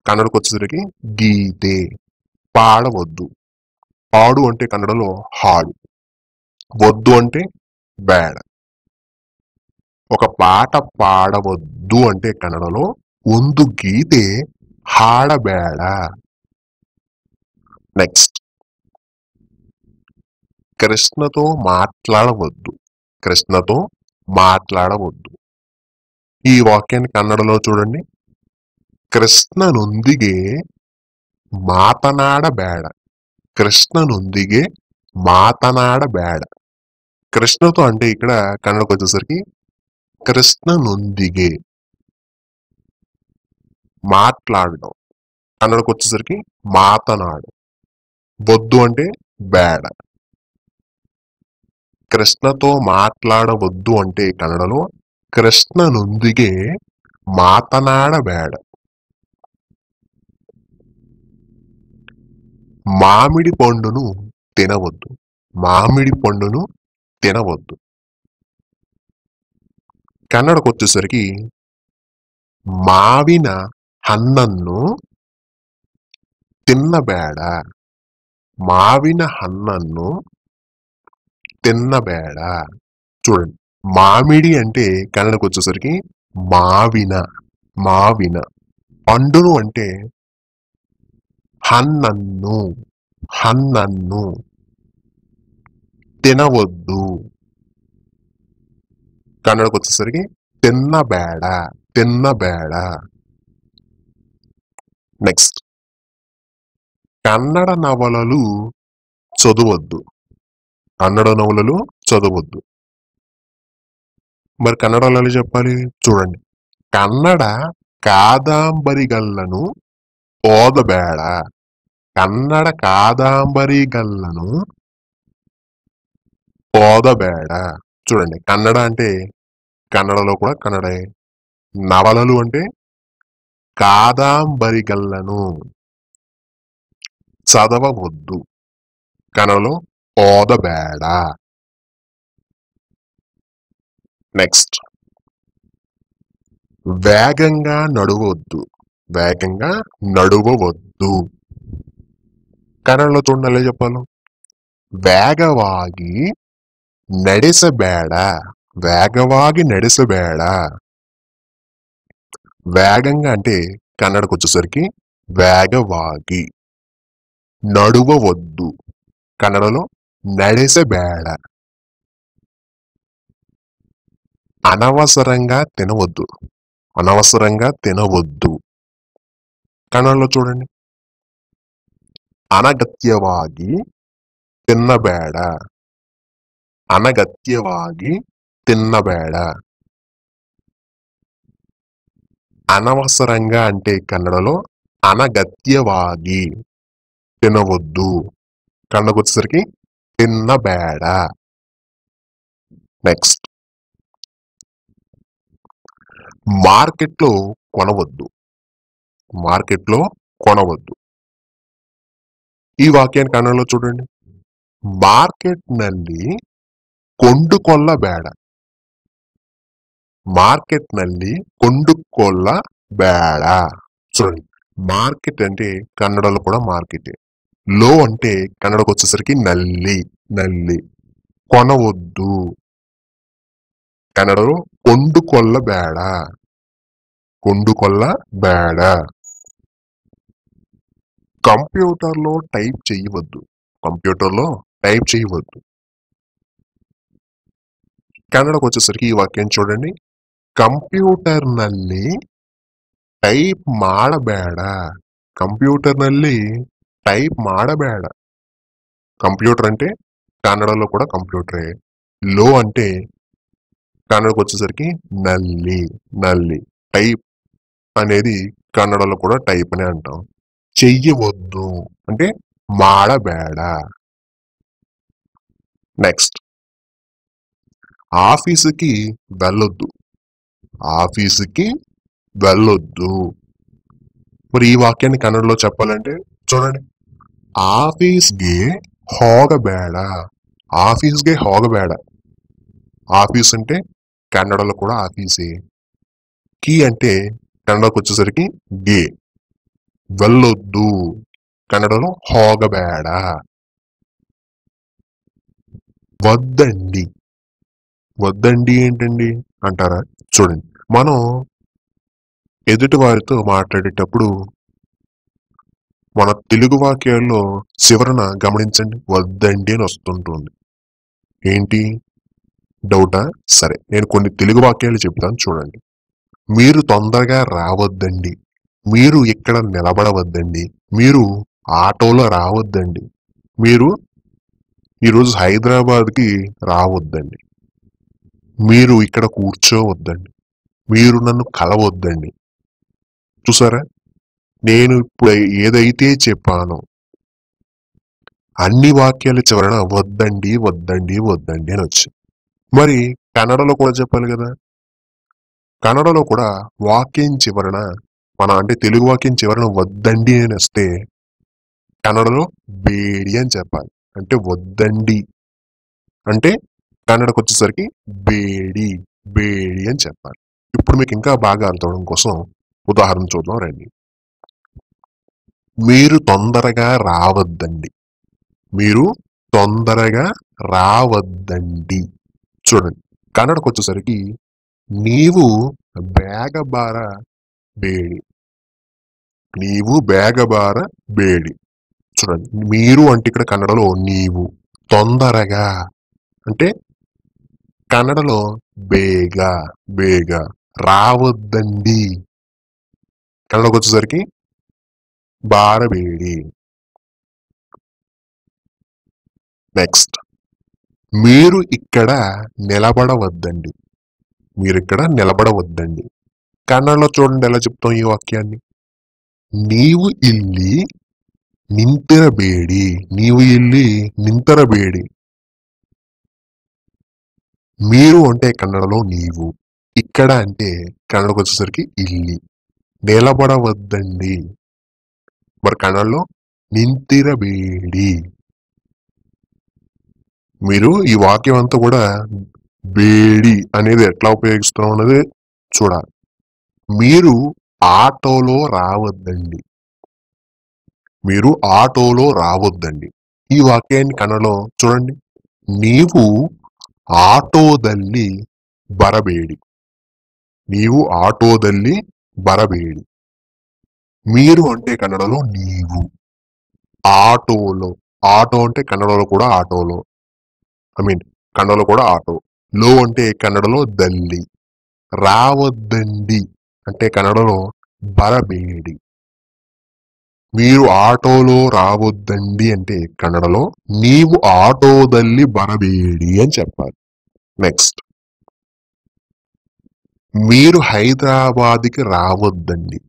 S1: కన్నడకు వచ్చేసరికి గీతే. పాడవద్దు. పాడు అంటే కన్నడలో హాడు. వద్దు అంటే బేడ. ఒక పాట పాడవద్దు అంటే కన్నడలో ಒಂದು గీతే ಹಾಡಬೇಡ. నెక్స్ట్, కృష్ణతో మాట్లాడవద్దు. కృష్ణతో మాట్లాడవద్దు. ఈ వాక్యాన్ని కన్నడలో చూడండి. కృష్ణనొందిಗೆ మాతనాడಬೇಡ. కృష్ణనొందిಗೆ మాతనాడಬೇಡ. కృష్ణతో అంటే ఇక్కడ కన్నడకు వచ్చేసరికి కృష్ణనొందిಗೆ. మాట్లాడడం కన్నడకు వచ్చేసరికి మాతనాడు. వద్దు అంటే బేడ. కృష్ణతో మాట్లాడవద్దు అంటే కన్నడలో కృష్ణనొందిಗೆ మాతనాడಬೇಡ. మామిడి పండును తినవద్దు. మామిడి పండును తినవద్దు. కన్నడకు వచ్చేసరికి మావిన హన్నನ್ನು తిన్నಬೇಡ. మావిన హన్నನ್ನು తిన్నಬೇಡ. చూడండి, మామిడి అంటే కన్నడకు వచ్చేసరికి మావిన. మావిన. పండును అంటే హన్నನ್ನು. హన్నನ್ನು. తినవద్దు. కన్నడకు వచ్చేసరికి తిన్నಬೇಡ. తిన్నಬೇಡ. నెక్స్ట్, కన్నడ నవలలు చదవద్దు. కన్నడ నవలలు చదవద్దు. మరి కన్నడలో ఎలా చెప్పాలి చూడండి. కన్నడ కాదంబరిగళ్ళను ఓదಬೇಡ. కన్నడ కాదంబరిగళ్ళను ఓదಬೇಡ. చూడండి, కన్నడ అంటే కన్నడలో కూడా కన్నడే. నవలలు అంటే కాదంబరిగళ్ళను చదవవద్దు. కన్నడలో ఓదಬೇಡ. నెక్స్ట్, వేగంగా నడవద్దు. వేగంగా నడవవద్దు. కన్నడలో చూడండి ఎలా చెప్పాలి. వేగವಾಗಿ ನಡೆಸಬೇಡ. వేగವಾಗಿ ನಡೆಸಬೇಡ. వేగంగా అంటే కన్నడకు వచ్చేసరికి వేగವಾಗಿ. నడువవద్దు. కన్నడలో ನಡೆಸಬೇಡ. అనవసరంగా తినవద్దు. అనవసరంగా తినవద్దు. కన్నడలో చూడండి. అనగత్యವಾಗಿ తిన్నಬೇಡ. అనగత్యವಾಗಿ తిన్నಬೇಡ. అనవసరంగా అంటే కన్నడలో అనగత్యವಾಗಿ తినవద్దు. కన్నడకు వచ్చేసరికి తిన్నಬೇಡ. నెక్స్ట్, మార్కెట్లో కొనవద్దు. మార్కెట్లో కొనవద్దు. ఈ వాక్యాన్ని కన్నడలో చూడండి. మార్కెట్ನಲ್ಲಿ ಕೊಂಡುಕೊಳ್ಳಬೇಡ. మార్కెట్ನಲ್ಲಿ ಕೊಂಡುಕೊಳ್ಳಬೇಡ. చూడండి, మార్కెట్ అంటే కన్నడలో కూడా మార్కెటే. లో అంటే కన్నడకు వచ్చేసరికి నల్లి. నల్లి. కొనవద్దు. కన్నడలో ಕೊಂಡುಕೊಳ್ಳಬೇಡ. ಕೊಂಡುಕೊಳ್ಳಬೇಡ. కంప్యూటర్లో టైప్ చేయవద్దు. కంప్యూటర్లో టైప్ చేయవద్దు. కన్నడకు వచ్చేసరికి ఈ వాక్యం చూడండి. ಕಂಪ್ಯೂಟರ್ನಲ್ಲಿ ಟೈಪ್ ಮಾಡಬೇಡ. కంప్యూటర్ನಲ್ಲಿ టైప్ ಮಾಡಬೇಡ. కంప్యూటర్ అంటే కన్నడలో కూడా కంప్యూటరే. లో అంటే కన్నడకు వచ్చేసరికి నల్లి. నల్లి టైప్ అనేది కన్నడలో కూడా టైప్ అని అంటాం. చెయ్యవద్దు అంటే ಮಾಡಬೇಡ. నెక్స్ట్, ఆఫీసుకి వెళ్ళొద్దు. ఆఫీసుకి వెళ్ళొద్దు. మరి ఈ వాక్యాన్ని కన్నడలో చెప్పాలంటే చూడండి. ఆఫీస్ಗೆ ಹೋಗಬೇಡ. ఆఫీస్ಗೆ ಹೋಗಬೇಡ. ఆఫీస్ అంటే కన్నడలో కూడా ఆఫీసే. కి అంటే కన్నడకు వచ్చేసరికి గే. వెళ్ళొద్దు కన్నడలో ಹೋಗಬೇಡ. వద్దండి. వద్దండి ఏంటండి అంటారా? చూడండి, మనం ఎదుటి వారితో మాట్లాడేటప్పుడు మన తెలుగు వాక్యాల్లో చివరన గమనించండి, వద్దండి అని వస్తుంటుంది. ఏంటి డౌటా? సరే, నేను కొన్ని తెలుగు వాక్యాలు చెప్తాను చూడండి. మీరు తొందరగా రావద్దండి. మీరు ఇక్కడ నిలబడవద్దండి. మీరు ఆటోలో రావద్దండి. మీరు ఈరోజు హైదరాబాద్కి రావద్దండి. మీరు ఇక్కడ కూర్చోవద్దండి. మీరు నన్ను కలవద్దండి. చూసారా, నేను ఇప్పుడు ఏదైతే చెప్పానో అన్ని వాక్యాల చివరన వద్దండి వద్దండి వద్దండి అని వచ్చి, మరి కన్నడలో కూడా చెప్పాలి కదా. కన్నడలో కూడా వాక్యం చివరన అంటే తెలుగు వాక్యం చివరన వద్దండి అని వస్తే కన్నడలో బేడి అని చెప్పాలి. అంటే వద్దండి అంటే కన్నడకు వచ్చేసరికి బేడి. బేడి అని చెప్పాలి. ఇప్పుడు మీకు ఇంకా బాగా అర్థం కోసం ఉదాహరణ చూద్దాం రండి. మీరు తొందరగా రావద్దండి. మీరు తొందరగా రావద్దండి. చూడండి, కన్నడకు వచ్చేసరికి నీవు ಬೇಗಬಾರ ಬೇಡಿ. నీవు ಬೇಗಬಾರ ಬೇಡಿ. చూడండి, మీరు అంటే ఇక్కడ కన్నడలో నీవు, తొందరగా అంటే కన్నడలో ಬೇಗ. ಬೇಗ. రావద్దండి కన్నడకు వచ్చేసరికి బారబేడి. నెక్స్ట్, మీరు ఇక్కడ నిలబడవద్దండి. మీరు ఇక్కడ నిలబడవద్దండి. కన్నడలో చూడండి ఎలా చెప్తాం ఈ వాక్యాన్ని. నీవు ఇల్లి నింతిరಬೇಡಿ. నీవు ఇల్లి నింతరಬೇಡಿ. మీరు అంటే కన్నడలో నీవు, ఇక్కడ అంటే కన్నడకు వచ్చేసరికి ఇల్లి. నిలబడవద్దండి మరి కన్నడలో నింతిరಬೇಡಿ. మీరు ఈ వాక్యం అంతా కూడా బేడి అనేది ఎట్లా ఉపయోగిస్తున్నాం అన్నది చూడాలి. మీరు ఆటోలో రావద్దండి. మీరు ఆటోలో రావద్దండి. ఈ వాక్యాన్ని కన్నడలో చూడండి. నీవు ఆటోದಲ್ಲಿ ಬರಬೇಡಿ. నీవు ఆటోದಲ್ಲಿ ಬರಬೇಡಿ. మీరు అంటే కన్నడలో నీవు, ఆటోలో. ఆటో అంటే కన్నడలో కూడా ఆటోలో, కన్నడలో కూడా ఆటో. లో అంటే కన్నడలో దల్లి. రావద్దండి అంటే కన్నడలో బరబేడి. మీరు ఆటోలో రావద్దండి అంటే కన్నడలో నీవు ఆటోದಲ್ಲಿ బరబేడి అని చెప్పాలి. నెక్స్ట్, మీరు హైదరాబాద్కి రావద్దండి.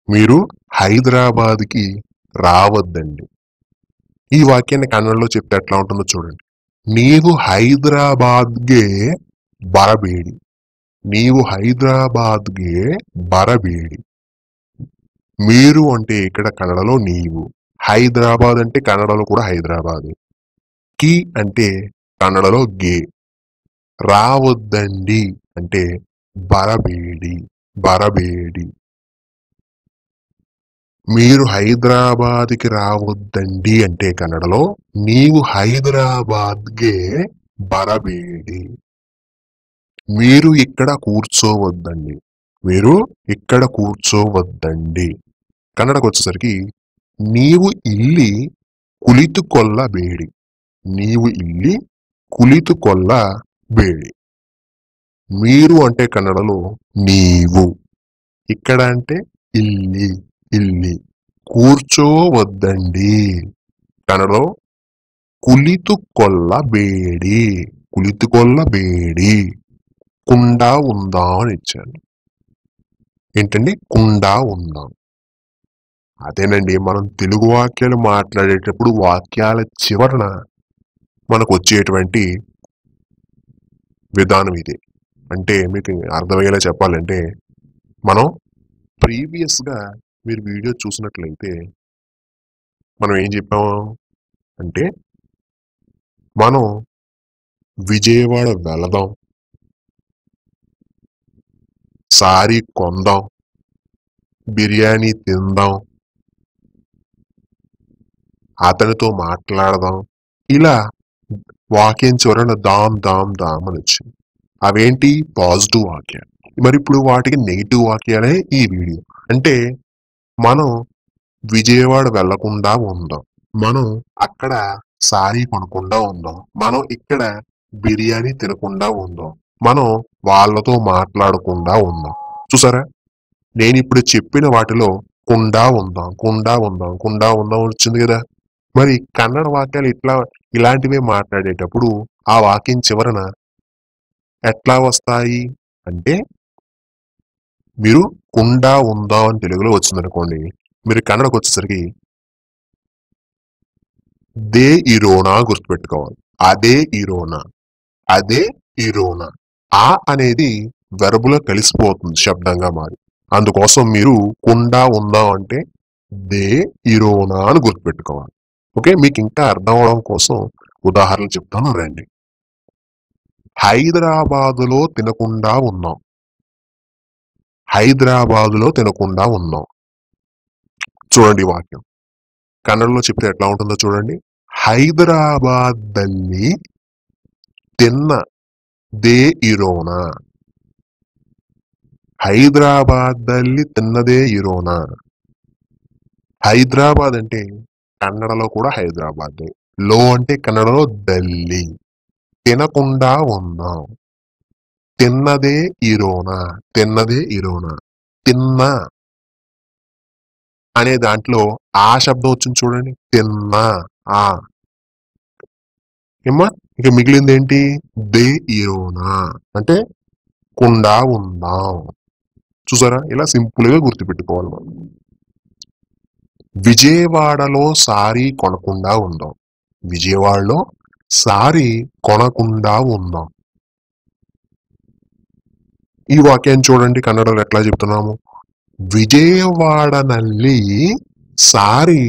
S1: మీరు హైదరాబాద్కి రావద్దండి. ఈ వాక్యాన్ని కన్నడలో చెప్తే ఎట్లా ఉంటుందో చూడండి. నీవు హైదరాబాద్ಗೆ బరಬೇಡಿ. నీవు హైదరాబాద్ಗೆ బరಬೇಡಿ. మీరు అంటే ఇక్కడ కన్నడలో నీవు, హైదరాబాద్ అంటే కన్నడలో కూడా హైదరాబాద్, కి అంటే కన్నడలో గే, రావద్దండి అంటే బరಬೇಡಿ. బరಬೇಡಿ. మీరు హైదరాబాద్కి రావద్దండి అంటే కన్నడలో నీవు హైదరాబాద్ಗೆ బరಬೇಡಿ. మీరు ఇక్కడ కూర్చోవద్దండి. మీరు ఇక్కడ కూర్చోవద్దండి. కన్నడకు వచ్చేసరికి నీవు ఇల్లి కుಳಿತುಕೊಳ್ಳಬೇಡಿ. నీవు ಇಲ್ಲಿ ಕುಳಿತುಕೊಳ್ಳಬೇಡಿ. మీరు అంటే కన్నడలో నీవు, ఇక్కడ అంటే ಇಲ್ಲಿ ಇಲ್ಲಿ. కూర్చోవద్దండి కన్నడలో కులితుకొల్లబేడి కులితుకొల్లబేడి. కుండా ఉందాం అని ఇచ్చాను. ఏంటండి? కుండా ఉందాం. అదేనండి, మనం తెలుగు వాక్యాలు మాట్లాడేటప్పుడు వాక్యాల చివరన మనకు వచ్చేటువంటి విధానం ఇది. అంటే మీకు అర్థమయ్యేలా చెప్పాలంటే, మనం ప్రీవియస్గా మీరు వీడియో చూసినట్లయితే మనం ఏం చెప్పాము అంటే, మనం విజయవాడ వెళదాం, సారీ కొందాం, బిర్యానీ తిందాం, అతనితో మాట్లాడదాం, ఇలా వాక్యం చివరన దామ్ దామ్ దామ్ అని వచ్చింది. అవేంటి? పాజిటివ్ వాక్యాలు. మరి ఇప్పుడు వాటికి నెగిటివ్ వాక్యాలే ఈ వీడియో. అంటే మనం విజయవాడ వెళ్లకుండా ఉందాం, మనం అక్కడ సారీ కొనకుండా ఉందాం, మనం ఇక్కడ బిర్యానీ తినకుండా ఉందాం, మనం వాళ్ళతో మాట్లాడకుండా ఉందాం. చూసారా, నేను ఇప్పుడు చెప్పిన వాటిలో కుండా ఉందాం కుండా ఉందాం కుండా ఉందాం వచ్చింది కదా. మరి కన్నడ వాక్యాలు ఇలాంటివే మాట్లాడేటప్పుడు ఆ వాక్యం చివరన ఎట్లా వస్తాయి అంటే, మీరు కుండా ఉందాం అని తెలుగులో వచ్చిందనుకోండి, మీరు కన్నడకు వచ్చేసరికి దే ఇరోనా గుర్తుపెట్టుకోవాలి. అదే ఇరోనా, అదే ఇరోనా. ఆ అనేది వెర్బులో కలిసిపోతుంది శబ్దంగా మారి. అందుకోసం మీరు కుండా ఉందాం అంటే దే ఇరోనా అని గుర్తుపెట్టుకోవాలి. ఓకే, మీకు ఇంకా అర్థం అవడం కోసం ఉదాహరణలు చెప్తాను రండి. హైదరాబాదులో తినకుండా ఉన్నాం, హైదరాబాదులో తినకుండా ఉన్నాం. చూడండి వాక్యం కన్నడలో చెప్తే ఎట్లా ఉంటుందో చూడండి. హైదరాబాద్ದಲ್ಲಿ తిన్నదే ఇరోనా, హైదరాబాద్ದಲ್ಲಿ తిన్నదే ఇరోనా. హైదరాబాద్ అంటే కన్నడలో కూడా హైదరాబాద్, లో అంటే కన్నడలో ఢిల్లీ. తినకుండా ఉన్నాం, తిన్నదే ఇరోనా, తిన్నదే ఇరోనా. తిన్న అనే దాంట్లో ఆ శబ్దం వచ్చింది చూడండి, తిన్నా. ఆ ఏమ్మా, ఇక మిగిలింది ఏంటి? దే ఇరోనా అంటే కుండా ఉందాం. చూసారా, ఇలా సింపుల్ గా గుర్తుపెట్టుకోవాలి మనం. విజయవాడలో సారీ కొనకుండా ఉందాం, విజయవాడలో సారీ కొనకుండా ఉందాం. ఈ వాక్యాన్ని చూడండి కన్నడలో ఎట్లా చెప్తున్నాము. విజయవాడನಲ್ಲಿ సారీ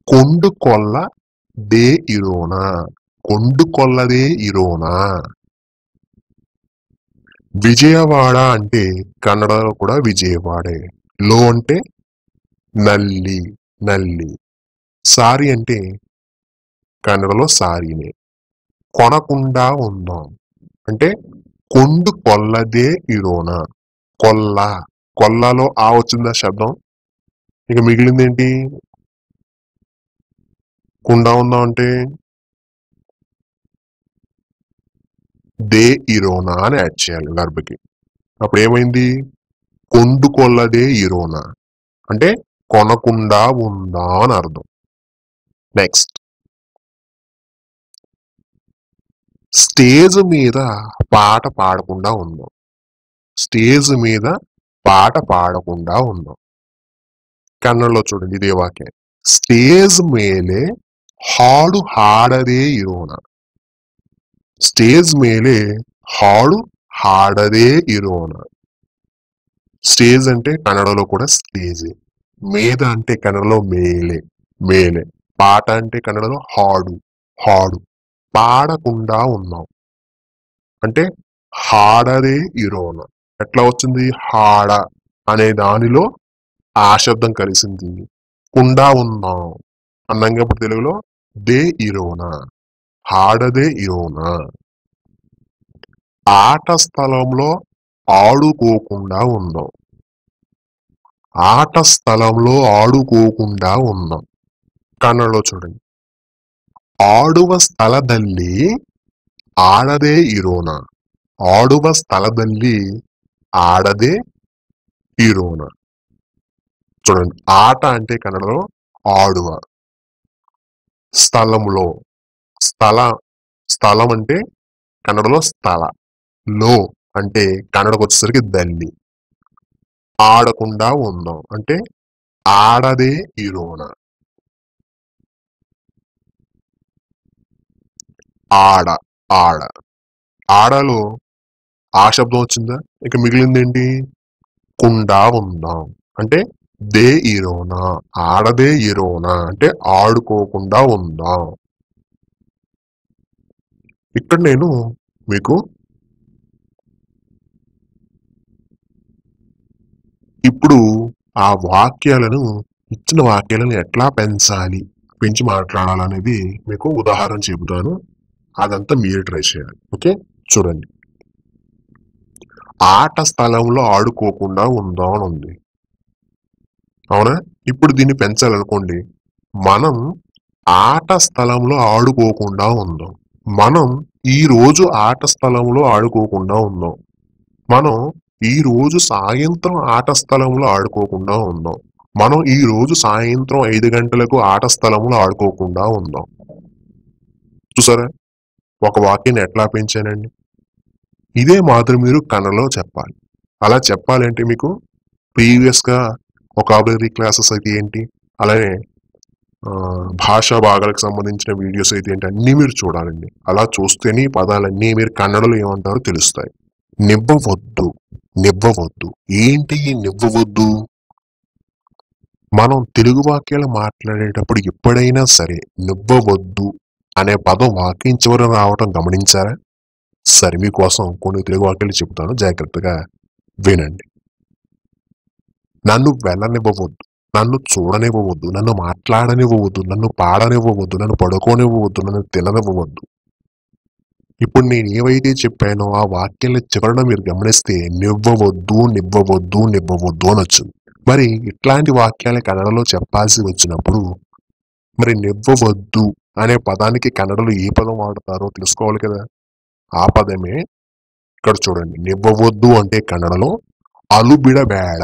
S1: ಕೊಂಡುಕೊಳ್ಳದೇ ಇರೋಣ, ಕೊಂಡುಕೊಳ್ಳದೇ ఇరోనా. విజయవాడ అంటే కన్నడలో కూడా విజయవాడే, లో అంటే నల్లి నల్లి. సారీ అంటే కన్నడలో సారీనే. కొనకుండా ఉందాం అంటే ಕೊಂಡುಕೊಳ್ಳದೇ ఇరోన. కొల్ల, కొల్లలో ఆ వచ్చిందా శబ్దం. ఇక మిగిలింది ఏంటి? కుండా ఉందాం అంటే దే ఇరోనా అని యాడ్ చేయాలి వెర్బ్కి. అప్పుడు ఏమైంది? కొండుకొల్లదే ఇరోనా అంటే కొనకుండా ఉందా అని అర్థం. నెక్స్ట్, స్టేజ్ మీద పాట పాడకుండా ఉందాం, స్టేజ్ మీద పాట పాడకుండా ఉందాం. కన్నడలో చూడండి ఇదే వాక్యం. స్టేజ్ మేలే ಹಾಡು ಹಾಡದೇ ಇರೋಣ, స్టేజ్ మేలే ಹಾಡು ಹಾಡದೇ ఇరోనా. స్టేజ్ అంటే కన్నడలో కూడా స్టేజ్, మీద అంటే కన్నడలో మేలే మేలే, పాట అంటే కన్నడలో హాడు హాడు. పాడకుండా ఉన్నాం అంటే హాడదే ఇరోన. ఎట్లా వచ్చింది? హాడ అనే దానిలో ఆ శబ్దం కలిసింది. కుండా ఉందాం అన్నంగా ఇప్పుడు తెలుగులో దే ఇరోనా, హాడదే ఇరోనా. ఆట స్థలంలో ఆడుకోకుండా ఉందాం, ఆట స్థలంలో ఆడుకోకుండా ఉందాం. కన్నడలో చూడండి. ಆಡುವ ಸ್ಥಳದಲ್ಲಿ ಆಡದೇ ಇರೋಣ. ಆಡುವ ಸ್ಥಳದಲ್ಲಿ ఆడదే ఇరోన. చూడండి, ఆట అంటే కన్నడలో ఆడువ, స్థలములో స్థలం అంటే కన్నడలో స్థల, లో అంటే కన్నడకు వచ్చేసరికి దల్లి. ఆడకుండా ఉందాం అంటే ఆడదే ఇరోన. ఆడ ఆడ ఆడలో ఆ శబ్దం వచ్చిందా, ఇక మిగిలింది ఏంటి, కుండా ఉందాం అంటే దే ఇరోనా. ఆడదే ఇరోనా అంటే ఆడుకోకుండా ఉందాం. ఇక్కడ నేను మీకు ఇప్పుడు ఆ వాక్యాలను, ఇచ్చిన వాక్యాలను ఎట్లా పెంచి మాట్లాడాలనేది మీకు ఉదాహరణ చెబుతాను. అదంతా మీరు ట్రై చేయాలి. ఓకే, చూడండి. ఆట స్థలంలో ఆడుకోకుండా ఉందాం అని ఉంది, అవునా? ఇప్పుడు దీన్ని పెంచాలనుకోండి, మనం ఆట స్థలంలో ఆడుకోకుండా ఉందాం. మనం ఈ రోజు ఆట స్థలంలో ఆడుకోకుండా ఉందాం. మనం ఈ రోజు సాయంత్రం ఆట స్థలంలో ఆడుకోకుండా ఉందాం. మనం ఈ రోజు సాయంత్రం 5 గంటలకు ఆట స్థలంలో ఆడుకోకుండా ఉందాం. చూసారా, ఒక వాక్యాన్ని ఎట్లా పెంచానండి? ఇదే మాదిరి మీరు కన్నడలో చెప్పాలి. అలా చెప్పాలంటే మీకు ప్రీవియస్గా వొకాబులరీ క్లాసెస్ అయితే ఏంటి, అలానే భాషా భాగాలకు సంబంధించిన వీడియోస్ అయితే ఏంటి, అన్నీ మీరు చూడాలండి. అలా చూస్తేనే పదాలన్నీ మీరు కన్నడలో ఏమంటారో తెలుస్తాయి. నివ్వవద్దు, నివ్వవద్దు ఏంటి నివ్వవద్దు? మనం తెలుగు వాక్యాలు మాట్లాడేటప్పుడు ఎప్పుడైనా సరే నివ్వవద్దు అనే పదం వాక్యం చివర రావటం గమనించారా? సరే, మీకోసం కొన్ని తెలుగు వాక్యాలు చెప్తాను, జాగ్రత్తగా వినండి. నన్ను వెళ్ళనివ్వవద్దు, నన్ను చూడనివ్వవద్దు, నన్ను మాట్లాడనివ్వవద్దు, నన్ను పాడనివ్వవద్దు, నన్ను పడుకోనివ్వవద్దు, నన్ను తిననివ్వవద్దు. ఇప్పుడు నేను ఏవైతే చెప్పానో ఆ వాక్యాల చివరన మీరు గమనిస్తే నివ్వవద్దు, నివ్వవద్దు, నివ్వవద్దు అని వచ్చింది. మరి ఇట్లాంటి వాక్యాలు కన్నడలో చెప్పాల్సి వచ్చినప్పుడు మరి నివ్వవద్దు అనే పదానికి కన్నడలో ఏ పదం వాడతారో తెలుసుకోవాలి కదా. ఆ పదమే ఇక్కడ చూడండి. నివ్వవద్దు అంటే కన్నడలో అలుబిడబేడ,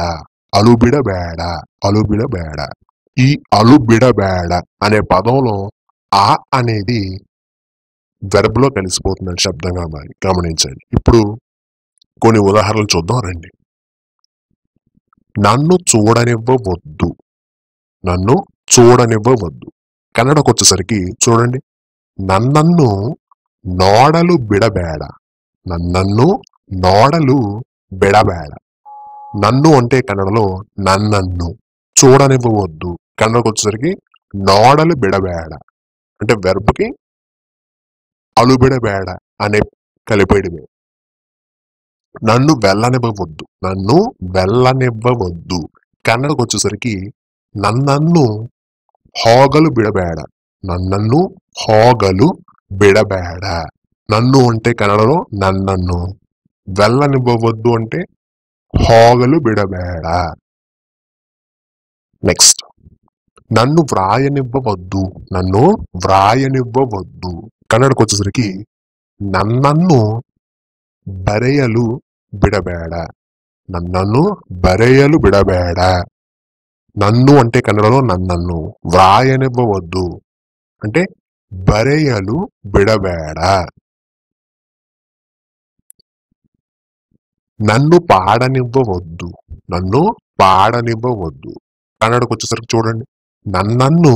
S1: అలుబిడబేడ, అలుబిడబేడ. ఈ అలుబిడబేడ అనే పదంలో ఆ అనేది వెర్బ్ లో కలిసిపోతుందని శబ్దంగా మారి గమనించండి. ఇప్పుడు కొన్ని ఉదాహరణలు చూద్దాం రండి. నన్ను చూడనివ్వవద్దు, నన్ను చూడనివ్వవద్దు. కన్నడకు వచ్చేసరికి చూడండి, నన్నన్ను నోడలు బిడబేడ, నన్నన్ను నోడలు బిడబేడ. నన్ను అంటే కన్నడలో నన్నన్ను, చూడనివ్వవద్దు కన్నడకు వచ్చేసరికి నోడలు బిడబేడ అంటే వెర్బ్కి అలుబిడబేడ అనే కలిపేయడమే. నన్ను వెళ్ళనివ్వవద్దు, నన్ను వెళ్ళనివ్వవద్దు కన్నడకు వచ్చేసరికి నన్నన్ను హోగలు బిడబేడ, నన్నన్ను హోగలు బిడబేడ. నన్ను అంటే కన్నడలో నన్నన్ను, వెళ్ళనివ్వవద్దు అంటే హోగలు బిడబేడ. నెక్స్ట్, నన్ను వ్రాయనివ్వవద్దు, నన్ను వ్రాయనివ్వవద్దు కన్నడకు వచ్చేసరికి నన్నన్ను బరెయలు బిడబేడ, నన్నన్ను బరెయలు బిడబేడ. నన్ను అంటే కన్నడలో నన్నన్ను, వ్రాయనివ్వవద్దు అంటే బరెయలు బిడబేడ. నన్ను పాడనివ్వవద్దు, నన్ను పాడనివ్వవద్దు కన్నడకు వచ్చేసరికి చూడండి, నన్నన్ను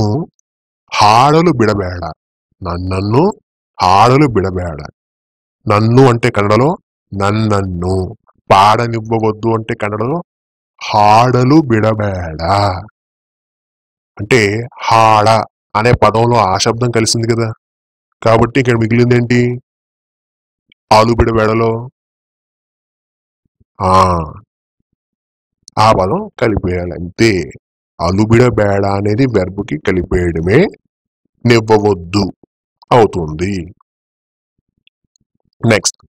S1: హాడలు బిడబేడ, నన్నన్ను హాడలు బిడబేడ. నన్ను అంటే కన్నడలో నన్నన్ను, పాడనివ్వవద్దు అంటే కన్నడలో హాడలు బిడబేడ. అంటే హాడ అనే పదంలో ఆ శబ్దం కలిసింది కదా, కాబట్టి ఇక్కడ మిగిలింది ఏంటి, ఆలు బిడబేడలో ఆ పదం కలిపేయాలి అంతే. అలుబిడబేడ అనేది వెర్బ్కి కలిపేయడమే నివ్వవద్దు అవుతుంది. నెక్స్ట్,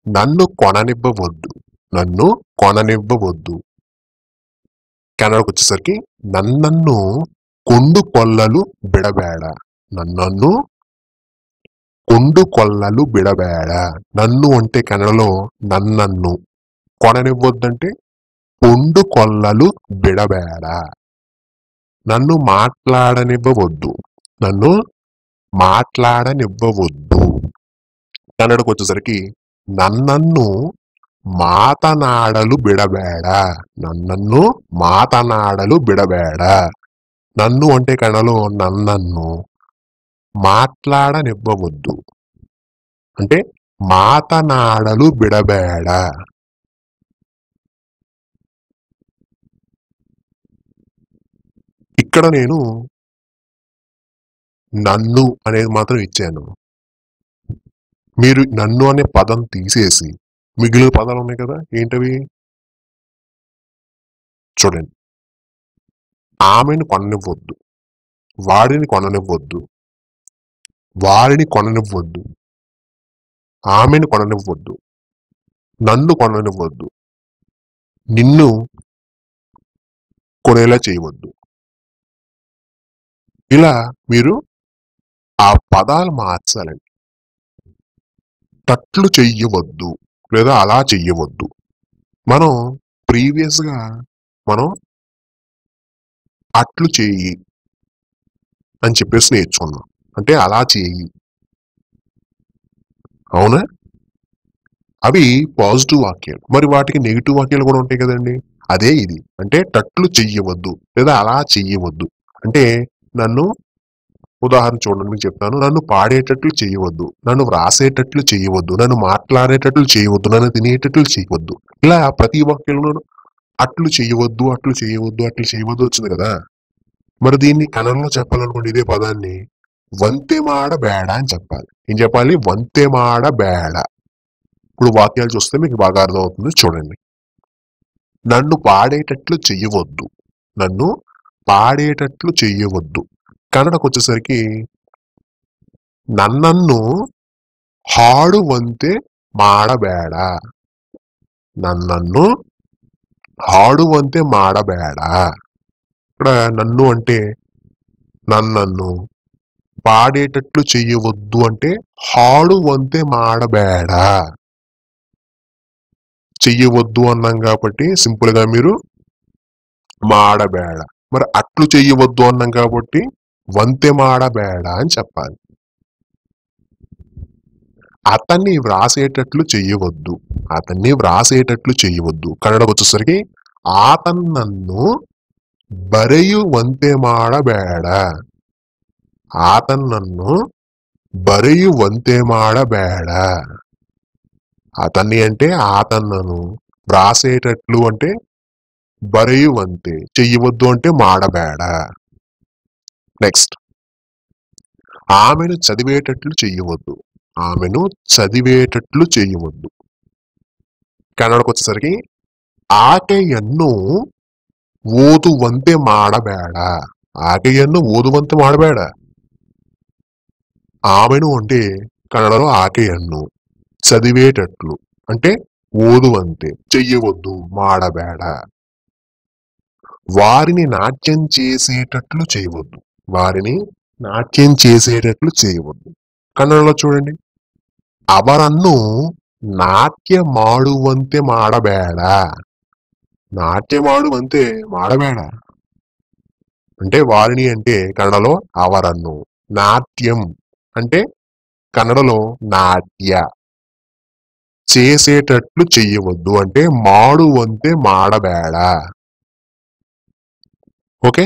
S1: నన్ను కొననివ్వవద్దు, నన్ను కొననివ్వవద్దు కన్నడకు వచ్చేసరికి నన్నన్ను కొండు కొల్లలు బిడబేడ, నన్నನ್ನು ಕೊಂಡುಕೊಳ್ಳಲು ಬಿಡಬೇಡ. నన్ను అంటే కన్నడలో నన్నನ್ನು, కొననివ్వొద్దంటే ಕೊಂಡುಕೊಳ್ಳಲು బిడబేడ. నన్ను మాట్లాడనివ్వవద్దు, నన్ను మాట్లాడనివ్వవద్దు. కన్నడకు వచ్చేసరికి నన్నನ್ನು మాతనాడలు బిడబేడ. నన్నನ್ನು మాతనాడలు బిడబేడ. నన్ను అంటే కన్నడలో నన్నನ್ನು, మాట్లాడనివ్వవద్దు అంటే మాతనాడలు బిడబేడ. ఇక్కడ నేను నన్ను అనేది మాత్రం ఇచ్చాను. మీరు నన్ను అనే పదం తీసేసి మిగిలిన పదాలు ఉన్నాయి కదా, ఏంటవి చూడండి. ఆమెను కొననివ్వద్దు, వాడిని కొననివ్వద్దు, వారిని కొననివ్వద్దు, ఆమెను కొననివ్వద్దు, నన్ను కొననివ్వద్దు, నిన్ను కొనేలా చేయవద్దు. ఇలా మీరు ఆ పదాలు మార్చాలండి. తట్లు చెయ్యవద్దు లేదా అలా చెయ్యవద్దు. మనం ప్రీవియస్గా మనం అట్లు చేయి అని చెప్పేసి నేర్చుకున్నాం, అంటే అలా చేయి. అవునా? అవి పాజిటివ్ వాక్యాలు. మరి వాటికి నెగిటివ్ వాక్యాలు కూడా ఉంటాయి కదండి. అదే ఇది, అంటే తట్లు చెయ్యవద్దు లేదా అలా చెయ్యవద్దు. అంటే నన్ను, ఉదాహరణ చూడండి మీకు చెప్తాను. నన్ను పాడేటట్లు చేయవద్దు, నన్ను వ్రాసేటట్లు చేయవద్దు, నన్ను మాట్లాడేటట్లు చేయవద్దు, నన్ను తినేటట్లు చేయవద్దు. ఇలా ప్రతి వాక్యంలో అట్లు చేయవద్దు, అట్లు చేయవద్దు, అట్లు చేయవద్దు వచ్చింది కదా. మరి దీన్ని కన్నడలో చెప్పాలనుకోండి, ఇదే పదాన్ని వంతె మాడ బేడ అని చెప్పాలి. ఏం చెప్పాలి? వంతె మాడ బేడ. ఇప్పుడు వాక్యాలు చూస్తే మీకు బాగా అర్థమవుతుంది. చూడండి. నన్ను పాడేటట్లు చెయ్యవద్దు, నన్ను పాడేటట్లు చెయ్యవద్దు. కన్నడకు వచ్చేసరికి నన్నನ್ನು ಹಾಡುವಂತೆ ಮಾಡಬೇಡ. నన్నನ್ನು ಹಾಡುವಂತೆ ಮಾಡಬೇಡ. ఇక్కడ నన్ను అంటే నన్నನ್ನು, పాడేటట్లు చెయ్యవద్దు అంటే ಹಾಡುವಂತೆ ಮಾಡಬೇಡ. చెయ్యవద్దు అన్నాం కాబట్టి సింపుల్ గా మీరు మాడబేడ. మరి అట్లు చెయ్యవద్దు అన్నాం కాబట్టి వంతె మాడబేడ అని చెప్పాలి. అతన్ని వ్రాసేటట్లు చెయ్యవద్దు, అతన్ని వ్రాసేటట్లు చెయ్యవద్దు. కన్నడకు వచ్చేసరికి ఆతన్నನ್ನು ಬರೆಯುವಂತೆ ಮಾಡಬೇಡ. ఆతన్నನ್ನು బರೆಯುವಂತೆ ಮಾಡಬೇಡ. అతన్ని అంటే ఆతన్నను, వ్రాసేటట్లు అంటే బరెయువంతే, చెయ్యవద్దు అంటే మాడబేడ. నెక్స్ట్, ఆమెను చదివేటట్లు చెయ్యవద్దు, ఆమెను చదివేటట్లు చేయవద్దు. కన్నడకు వచ్చేసరికి ఆಕೆಯನ್ನು ಓದುವಂತೆ ಮಾಡಬೇಡ. ఆಕೆಯನ್ನು ಓದುವಂತೆ ಮಾಡಬೇಡ. ఆమెను అంటే కన్నడలో ఆಕೆಯನ್ನು, చదివేటట్లు అంటే ఓదువంతే, చెయ్యవద్దు, మాడబేడ. వారిని నాట్యం చేసేటట్లు చేయవద్దు, వారిని నాట్యం చేసేటట్లు చేయవద్దు. కన్నడలో చూడండి. ಅವರನ್ನು నాట్య ಮಾಡುವಂತೆ ಮಾಡಬೇಡ. నాట్య ಮಾಡುವಂತೆ ಮಾಡಬೇಡ అంటే వారిని అంటే కన్నడలో అవరನ್ನು, నాట్యం అంటే కన్నడలో నాట్య, చేసేటట్లు చెయ్యవద్దు అంటే మాడువంతే మాడబేడ. ఓకే.